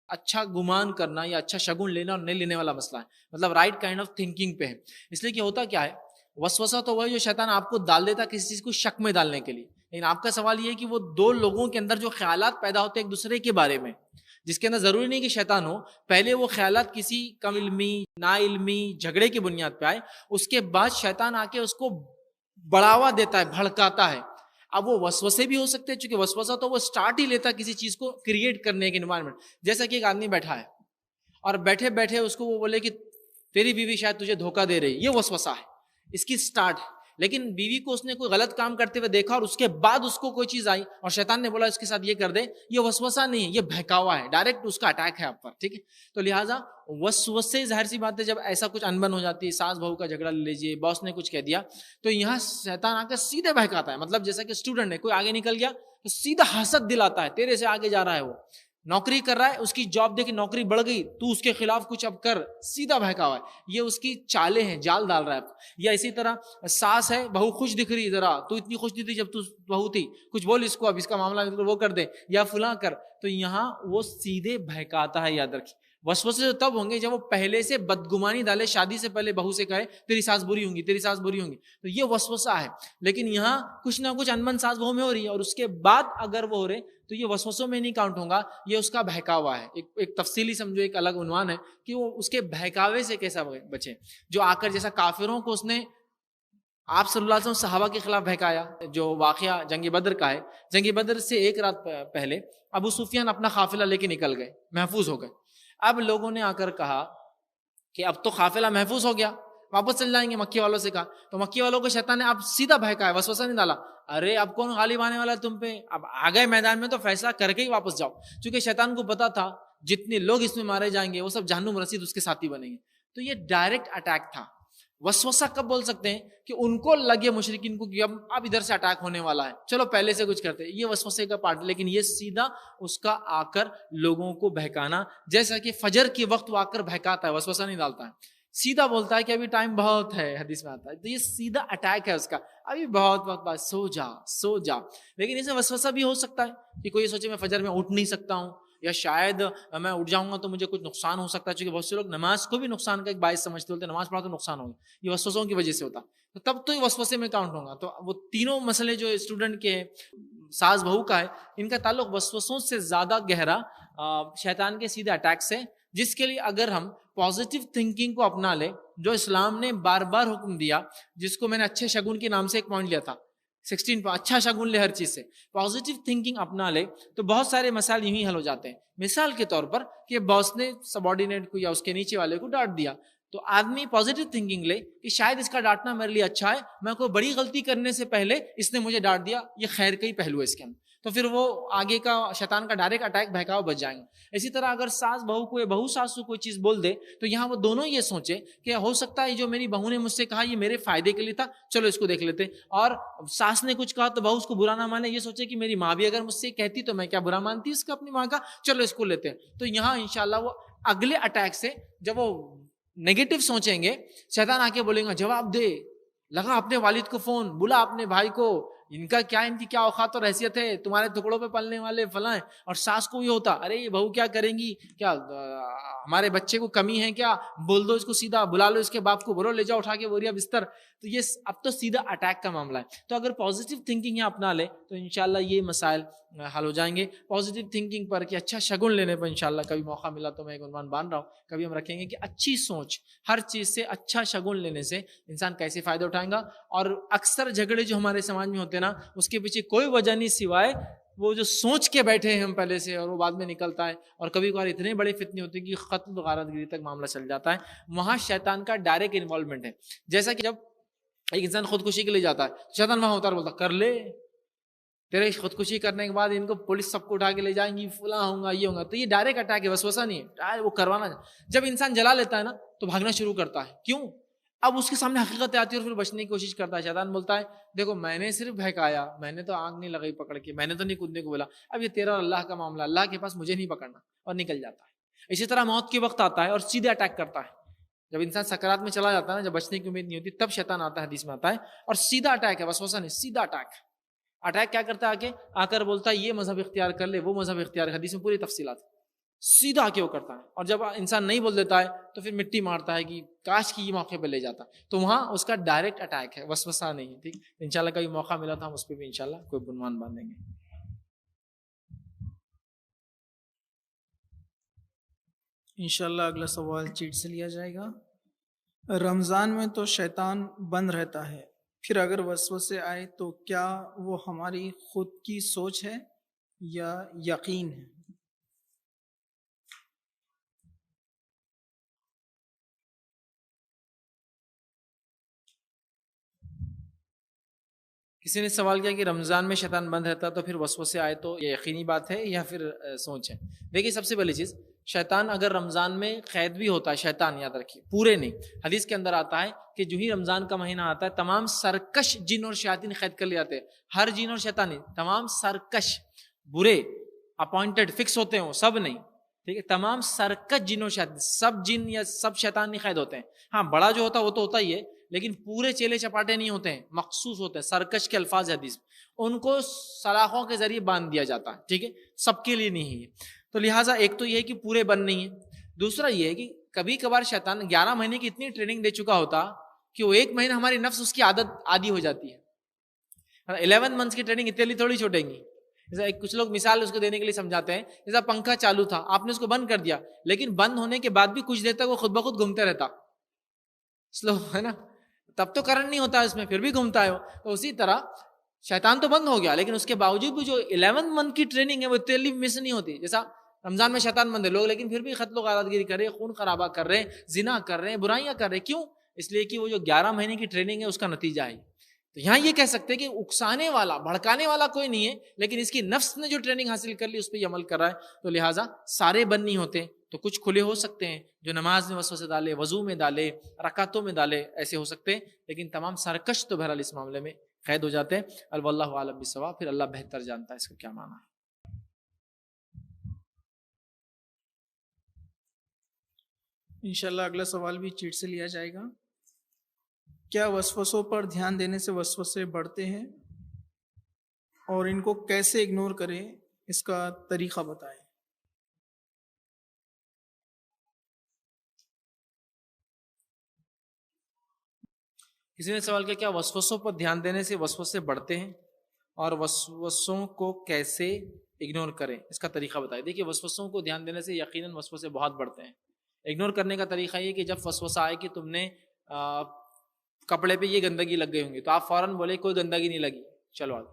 اچھا گمان کرنا یا اچھا شگن لینا اور نہیں لینے والا مسئلہ ہے. مطلب رائٹ کائنڈ آف تھنکنگ پہ ہے. اس لیے کہ ہوتا کیا ہے، وسوسہ تو وہ جو شیطان آپ کو ڈال دیتا کسی چیز کو شک میں ڈالنے کے لیے. لیکن آپ کا سوال یہ ہے کہ وہ دو لوگوں کے اندر جو خیالات پیدا ہوتے ہیں ایک دوسرے کے بارے میں، جس کے اندر ضروری نہیں کہ شیطان ہو، پہلے وہ خیالات کسی کم علمی، نا علمی جھگڑے کی بنیاد پہ آئے، اس کے بعد شیطان آ کے اس کو بڑھاوا دیتا ہے، بھڑکاتا ہے. اب وہ وسوسے بھی ہو سکتے ہیں، چونکہ وسوسہ تو وہ سٹارٹ ہی لیتا ہے کسی چیز کو کریٹ کرنے کے انوائرمنٹ. جیسا کہ ایک آدمی بیٹھا ہے اور بیٹھے بیٹھے اس کو وہ بولے کہ تیری بیوی شاید تجھے دھوکہ دے رہی، یہ وسوسہ ہے، اس کی سٹارٹ ہے. لیکن بیوی کو اس نے کوئی غلط کام کرتے ہوئے دیکھا اور اس کے بعد اس کو کوئی چیز آئی اور شیطان نے بولا اس کے ساتھ یہ کر دے، یہ وسوسہ نہیں ہے، یہ بہکاوا ہے، ڈائریکٹ اس کا اٹیک ہے آپ پر. ٹھیک ہے، تو لہٰذا وسوسے ظاہر سی بات ہے جب ایسا کچھ انبن ہو جاتی ہے، ساس بہو کا جھگڑا لے لیجیے، باس نے کچھ کہہ دیا، تو یہاں شیطان آ کے سیدھے بہکاتا ہے. مطلب جیسا کہ اسٹوڈنٹ ہے، کوئی آگے نکل گیا تو سیدھا حسد دلاتا ہے، تیرے سے آگے جا رہا ہے، وہ نوکری کر رہا ہے، اس کی جاب دے کے نوکری بڑھ گئی، تو اس کے خلاف کچھ اب کر، سیدھا بہکا ہوا ہے. یہ اس کی چالیں ہیں، جال ڈال رہا ہے. یا اسی طرح ساس ہے، بہو خوش دکھ رہی، ذرا تو اتنی خوش نہیں تھی جب تو بہو تھی، کچھ بول اس کو، اب اس کا معاملہ وہ کر دے یا فلاں کر. تو یہاں وہ سیدھے بہکاتا ہے. یاد رکھیے وسوسے تب ہوں گے جب وہ پہلے سے بدگمانی ڈالے، شادی سے پہلے بہو سے کہے تیری ساس بری ہوں گی، تیری ساس بری ہوں گی، تو یہ وسوسہ ہے. لیکن یہاں کچھ نہ کچھ انبن ساس بہو میں ہو رہی ہے اور اس کے بعد اگر وہ ہو رہے تو یہ وسوسوں میں نہیں کاؤنٹ ہوگا، یہ اس کا بہکاوا ہے. ایک تفصیلی سمجھو، ایک الگ عنوان ہے کہ وہ اس کے بہکاوے سے کیسا بچے. جو آ کر جیسا کافروں کو اس نے آپ صلی اللہ علیہ وسلم صحابہ کے خلاف بہکایا، جو واقعہ جنگ بدر کا ہے. جنگ بدر سے ایک رات پہلے ابو سفیان اپنا قافلہ لے کے نکل گئے، محفوظ ہو گئے. اب لوگوں نے آ کر کہا کہ اب تو قافلہ محفوظ ہو گیا، واپس چل جائیں گے. مکی والوں سے کہا تو مکی والوں کو شیطان نے اب سیدھا بہکایا، وسوسہ نہیں ڈالا. ارے اب کون غالب آنے والا ہے تم پہ، اب آ گئے میدان میں تو فیصلہ کر کے ہی واپس جاؤ. چونکہ شیطان کو پتا تھا جتنے لوگ اس میں مارے جائیں گے وہ سب جہنم رسید اس کے ساتھی بنیں گے. تو یہ ڈائریکٹ اٹیک تھا. وسوسہ کب بول سکتے ہیں کہ ان کو لگے مشرکین کو کہ اب ادھر سے اٹیک ہونے والا ہے، چلو پہلے سے کچھ کرتے، یہ وسوسے کا پارٹ. لیکن یہ سیدھا اس کا آ کر لوگوں کو بہکانا، جیسا کہ فجر کے وقت وہ آ کر بہکاتا ہے، وسوسہ نہیں ڈالتا ہے، سیدھا بولتا ہے کہ ابھی ٹائم بہت ہے، حدیث میں آتا ہے. تو یہ سیدھا اٹیک ہے اس کا، ابھی بہت وقت بعد، سو جا سو جا. لیکن اس میں وسوسہ بھی ہو سکتا ہے کہ کوئی سوچے میں فجر میں اٹھ نہیں سکتا ہوں، یا شاید میں اٹھ جاؤں گا تو مجھے کچھ نقصان ہو سکتا ہے. چونکہ بہت سے لوگ نماز کو بھی نقصان کا ایک باعث سمجھتے ہوتے ہیں، نماز پڑھا تو نقصان ہوگا، یہ وسوسوں کی وجہ سے ہوتا، تو تب تو یہ وسوسے میں کاؤنٹ ہوگا. تو وہ تینوں مسئلے جو اسٹوڈنٹ کے ہیں، ساس بہو کا ہے، ان کا تعلق وسوسوں سے زیادہ گہرا شیطان کے سیدھے اٹیک سے، جس کے لیے اگر ہم پازیٹیو تھنکنگ کو اپنا لے، جو اسلام نے بار بار حکم دیا، جس کو میں نے اچھے شگون کے نام سے ایک پوائنٹ لیا تھا 16 اچھا شگون لے ہر چیز سے، پازیٹیو تھنکنگ اپنا لے تو بہت سارے مسائل یوں ہی حل ہو جاتے ہیں. مثال کے طور پر کہ باس نے سبارڈینیٹ کو یا اس کے نیچے والے کو ڈانٹ دیا، تو آدمی پازیٹیو تھنکنگ لے کہ شاید اس کا ڈانٹنا میرے لیے اچھا ہے، میں کوئی بڑی غلطی کرنے سے پہلے اس نے مجھے ڈانٹ دیا، یہ خیر کا ہی پہلو ہے اس کے اندر، تو پھر وہ آگے کا شیطان کا ڈائریکٹ اٹیک بہکاؤ بچ جائیں گے. اسی طرح اگر ساس بہو کو یا بہو ساس کو کوئی چیز بول دے تو یہاں وہ دونوں یہ سوچے کہ ہو سکتا ہے جو میری بہو نے مجھ سے کہا یہ میرے فائدے کے لیے تھا، چلو اس کو دیکھ لیتے. اور ساس نے کچھ کہا تو بہو اس کو برا نہ مانے، یہ سوچے کہ میری ماں بھی اگر مجھ سے کہتی تو میں کیا برا مانتی اس کا اپنی ماں کا، چلو اس کو لیتے ہیں. تو یہاں انشاءاللہ وہ اگلے اٹیک سے جب وہ نیگیٹو سوچیں گے، شیطان آ کے بولیں گا جواب دے، لگا اپنے والد کو فون، بلا اپنے بھائی کو، ان کی کیا اوقات اور حیثیت ہے، تمہارے ٹکڑوں پہ پلنے والے فلاں. اور ساس کو یہ ہوتا ارے یہ بہو کیا کریں گی، کیا ہمارے بچے کو کمی ہے کیا، بول دو اس کو، سیدھا بلا لو اس کے باپ کو، بولو لے جاؤ اٹھا کے بوریا بستر. تو یہ اب تو سیدھا اٹیک کا معاملہ ہے. تو اگر پازیٹیو تھنکنگ یہاں اپنا لے تو انشاءاللہ یہ مسائل حل ہو جائیں گے. پازیٹیو تھنکنگ پر کہ اچھا شگن لینے پر انشاءاللہ کبھی موقع ملا تو میں ایک عنوان باندھ رہا ہوں، کبھی ہم رکھیں گے کہ اچھی سوچ، ہر چیز سے اچھا شگن لینے سے انسان کیسے فائدہ اٹھائے گا. اور اکثر جھگڑے جو ہمارے سماج میں ہوتے ہیں نا، اس کے پیچھے کوئی وجہ نہیں سوائے وہ جو سوچ کے بیٹھے ہیں ہم پہلے سے، اور وہ بعد میں نکلتا ہے. اور کبھی کبھار اتنے بڑے فتنے ہوتے ہیں کہ قتل غارت گری تک معاملہ چل جاتا ہے. وہاں شیطان کا ڈائریکٹ انوالومنٹ ہے. جیسا کہ جب ایک انسان خودکشی کے لیے جاتا ہے، شیطان وہاں اتار بولتا کر لے، تیرے خودکشی کرنے کے بعد ان کو پولیس سب کو اٹھا کے لے جائیں گی، فلاں ہوں گا، یہ ہوں گا. تو یہ ڈائریکٹ اٹیک ہے، وسوسہ نہیں ہے، ڈائریکٹ وہ کروانا. جب انسان جلا لیتا ہے نا تو بھاگنا شروع کرتا ہے. کیوں؟ اب اس کے سامنے حقیقت آتی ہے اور پھر بچنے کی کوشش کرتا ہے. شیطان بولتا ہے دیکھو میں نے صرف بہکایا، میں نے تو آنکھ نہیں لگائی پکڑ کے، میں نے تو نہیں کودنے کو بولا، اب یہ تیرا اور اللہ کا معاملہ، اللہ کے پاس مجھے نہیں پکڑنا، اور نکل جاتا ہے. اسی طرح موت کے وقت آتا ہے اور سیدھے اٹیک کرتا ہے. جب انسان سکرات میں چلا جاتا ہے نا، جب بچنے کی امید نہیں ہوتی، تب شیطان آتا ہے، حدیث میں آتا ہے، اور سیدھا اٹیک ہے، وسوسہ نہیں، سیدھا اٹیک. اٹیک کیا کرتا ہے؟ آ کر بولتا ہے یہ مذہب اختیار کر لے، وہ مذہب اختیار کر، حدیث میں پوری تفصیلات. سیدھا آ کے وہ کرتا ہے، اور جب انسان نہیں بول دیتا ہے تو پھر مٹی مارتا ہے کہ کاش کی یہ موقع پہ لے جاتا. تو وہاں اس کا ڈائریکٹ اٹیک ہے، وسوسہ نہیں ہے. ٹھیک، انشاءاللہ کبھی موقع ملا تو ہم اس پہ بھی انشاءاللہ کوئی عنوان باندھیں گے. انشاءاللہ اگلا سوال چیٹ سے لیا جائے گا. رمضان میں تو شیطان بند رہتا ہے، پھر اگر وسوسے آئے تو کیا وہ ہماری خود کی سوچ ہے یا یقین ہے؟ کسی نے سوال کیا کہ رمضان میں شیطان بند رہتا تو پھر وسوسے آئے تو یہ یقینی بات ہے یا پھر سوچ ہے؟ دیکھیے سب سے پہلی چیز، شیطان اگر رمضان میں قید بھی ہوتا ہے، شیطان یاد رکھیے پورے نہیں. حدیث کے اندر آتا ہے کہ جو ہی رمضان کا مہینہ آتا ہے تمام سرکش جن اور شیاطین قید کر لے آتے ہیں. ہر جن اور شیطان نہیں، تمام سرکش برے اپوائنٹڈ فکس ہوتے ہیں وہ سب نہیں. ٹھیک ہے، تمام سرکش جن اور شیاطین، سب جن یا سب شیطان نہیں قید ہوتے ہیں. ہاں بڑا جو ہوتا ہے وہ تو ہوتا ہی ہے، لیکن پورے چیلے چپاٹے نہیں ہوتے ہیں، مخصوص ہوتے ہیں. سرکش کے الفاظ حدیث ان کو سلاخوں کے ذریعے باندھ دیا جاتا ہے. ٹھیک ہے، سب کے لیے نہیں ہے. تو لہٰذا ایک تو یہ ہے کہ پورے بند نہیں ہے. دوسرا یہ ہے کہ کبھی کبھار شیطان 11 مہینے کی اتنی ٹریننگ دے چکا ہوتا کہ وہ ایک مہینہ ہماری نفس اس کی عادت عادی ہو جاتی ہے. 11 منتھس کی ٹریننگ اتنے تھوڑی چھوٹیں گی. جیسا کچھ لوگ مثال اس کو دینے کے لیے سمجھاتے ہیں، جیسا پنکھا چالو تھا، آپ نے اس کو بند کر دیا، لیکن بند ہونے کے بعد بھی کچھ دیر تک وہ خود بخود گھومتے رہتا، سلو ہے نا، تب تو کرنٹ نہیں ہوتا اس میں، پھر بھی گھومتا ہے وہ. تو اسی طرح شیطان تو بند ہو گیا، لیکن اس کے باوجود بھی جو 11 منتھ کی ٹریننگ ہے وہ اتنی مس نہیں ہوتی. جیسا رمضان میں شیطان بند ہے لوگ، لیکن پھر بھی قتل و غارت گیری کر رہے، خون خرابہ کر رہے، زنا کر رہے، برائیاں کر رہے. کیوں؟ اس لیے کہ وہ جو 11 مہینے کی ٹریننگ ہے اس کا نتیجہ ہے. تو یہاں یہ کہہ سکتے ہیں کہ اکسانے والا بھڑکانے والا کوئی نہیں ہے، لیکن اس کی نفس نے جو ٹریننگ حاصل کر لی اس پہ یہ عمل کر رہا ہے. تو لہٰذا سارے بند نہیں ہوتے، تو کچھ کھلے ہو سکتے ہیں، جو نماز میں وسوسے ڈالے، وضو میں ڈالے، رکعتوں میں ڈالے، ایسے ہو سکتے ہیں. لیکن تمام سرکش تو بہرحال اس معاملے میں قید ہو جاتے ہیں. واللہ اعلم بالصواب، پھر اللہ بہتر جانتا ہے اس کا کیا معنی ہے. انشاءاللہ اگلا سوال بھی چیٹ سے لیا جائے گا. کیا وسوسوں پر دھیان دینے سے وسوسے بڑھتے ہیں، اور ان کو کیسے اگنور کریں، اس کا طریقہ بتائیں. کسی نے سوال کیا وسوسوں پر دھیان دینے سے وسوسے بڑھتے ہیں اور وسوسوں کو کیسے اگنور کریں، اس کا طریقہ بتائیں. دیکھیے وسوسوں کو دھیان دینے سے یقیناً وسوسے بہت بڑھتے ہیں. اگنور کرنے کا طریقہ یہ کہ جب وسوسہ آئے کہ تم نے کپڑے پہ یہ گندگی لگ گئی ہوں گی، تو آپ فوراً بولے کوئی گندگی نہیں لگی، چلو آگے.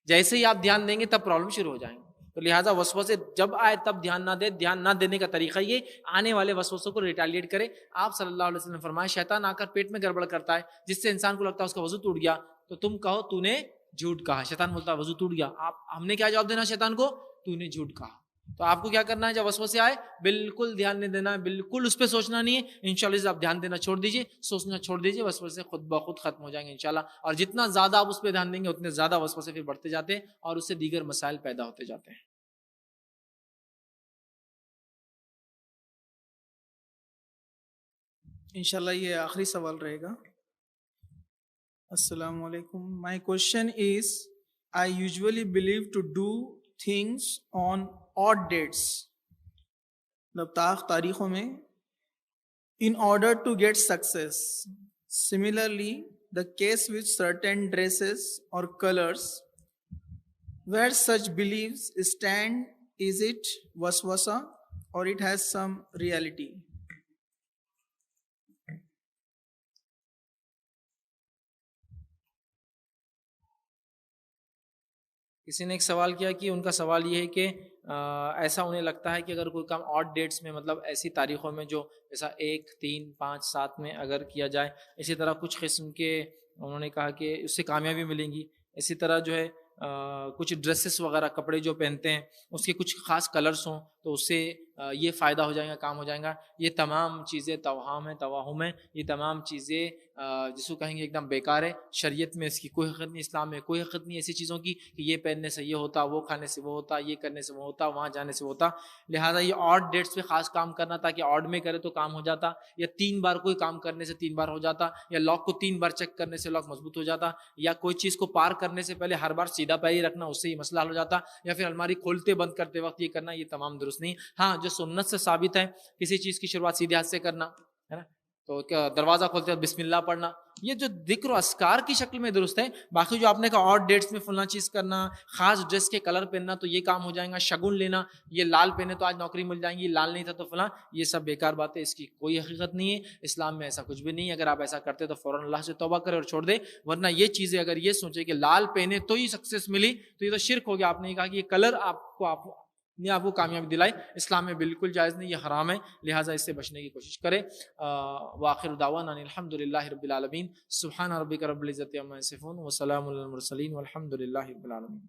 جیسے ہی آپ دھیان دیں گے تب پرابلم شروع ہو جائیں گے. تو لہٰذا وسوسے جب آئے تب دھیان نہ دے. دھیان نہ دینے کا طریقہ یہ آنے والے وسوسوں کو ریٹیلیٹ کرے. آپ صلی اللہ علیہ وسلم نے فرمایا شیطان آ کر پیٹ میں گڑبڑ کرتا ہے جس سے انسان کو لگتا ہے اس کا وضو ٹوٹ گیا، تو تم کہو تو نے جھوٹ کہا. شیطان بولتا ہے وضو ٹوٹ گیا، ہم نے کیا جواب دینا شیطان کو؟ تو نے جھوٹ کہا. تو آپ کو کیا کرنا ہے جب وسوسے آئے؟ بالکل دھیان نہیں دینا ہے، بالکل اس پہ سوچنا نہیں ہے. انشاءاللہ آپ دھیان دینا چھوڑ دیجیے، سوچنا چھوڑ دیجیے، وسوسے خود بخود ختم ہو جائیں گے انشاءاللہ. اور جتنا زیادہ آپ اس پہ دھیان دیں گے اتنے زیادہ وسوسے پھر بڑھتے جاتے ہیں اور اس سے دیگر مسائل پیدا ہوتے جاتے ہیں. انشاءاللہ یہ آخری سوال رہے گا. السلام علیکم. My question is I usually believe to do things on odd dates، مطلب تاریخوں میں، in order to get success. Similarly, the case with certain dresses or colors, where such beliefs stand, is it waswasa or it has some reality? کسی نے ایک سوال کیا کہ ان کا سوال یہ ہے کہ ایسا انہیں لگتا ہے کہ اگر کوئی کام آڈ ڈیٹس میں مطلب ایسی تاریخوں میں جو ایسا 1 3 5 7 میں اگر کیا جائے، اسی طرح کچھ قسم کے انہوں نے کہا کہ اس سے کامیابی ملیں گی. اسی طرح جو ہے کچھ ڈریسز وغیرہ کپڑے جو پہنتے ہیں اس کے کچھ خاص کلرس ہوں تو اس سے یہ فائدہ ہو جائے گا، کام ہو جائے گا. یہ تمام چیزیں توہم ہیں، یہ تمام چیزیں جس کو کہیں گے ایک دم بیکار ہے. شریعت میں اس کی کوئی حقیقت نہیں، اسلام میں کوئی حقیقت نہیں ایسی چیزوں کی کہ یہ پہننے سے یہ ہوتا، وہ کھانے سے وہ ہوتا، یہ کرنے سے وہ ہوتا، وہاں جانے سے وہ ہوتا. لہٰذا یہ آڈ ڈیٹس پہ خاص کام کرنا تاکہ آڈ میں کرے تو کام ہو جاتا، یا 3 بار کوئی کام کرنے سے 3 بار ہو جاتا، یا لاک کو 3 بار چیک کرنے سے لاک مضبوط ہو جاتا، یا کوئی چیز کو پار کرنے سے پہلے ہر بار سیدھا پیر ہی رکھنا اس سے یہ مسئلہ حل ہو جاتا، یا پھر الماری کھولتے بند کرتے وقت یہ کرنا، یہ تمام درست نہیں. ہاں جو سنت سے ثابت ہے کسی چیز کی شروعات سیدھے ہاتھ سے کرنا ہے نا، تو کیا دروازہ کھولتے وقت بسم اللہ پڑھنا، یہ جو ذکر و اذکار کی شکل میں درست ہے. باقی جو آپ نے کہا آڈ ڈیٹس میں فلاں چیز کرنا، خاص ڈریس کے کلر پہننا تو یہ کام ہو جائے گا، شگن لینا، یہ لال پہنے تو آج نوکری مل جائیں گی، لال نہیں تھا تو فلاں، یہ سب بیکار بات ہے، اس کی کوئی حقیقت نہیں ہے. اسلام میں ایسا کچھ بھی نہیں ہے. اگر آپ ایسا کرتے تو فوراً اللہ سے توبہ کرے اور چھوڑ دے، ورنہ یہ چیزیں اگر یہ سوچے کہ لال پہنے تو ہی سکسیس ملی تو یہ تو شرک ہو گیا. آپ نے کہا کہ یہ کلر آپ کو کامیابی دلائی، اسلام میں بالکل جائز نہیں، یہ حرام ہے. لہٰذا اس سے بچنے کی کوشش کرے. وآخر دعوانا الحمد للہ رب العالمین. سبحان ربک رب العزت عما یصفون وسلام علی المرسلین والحمد للہ رب العالمین.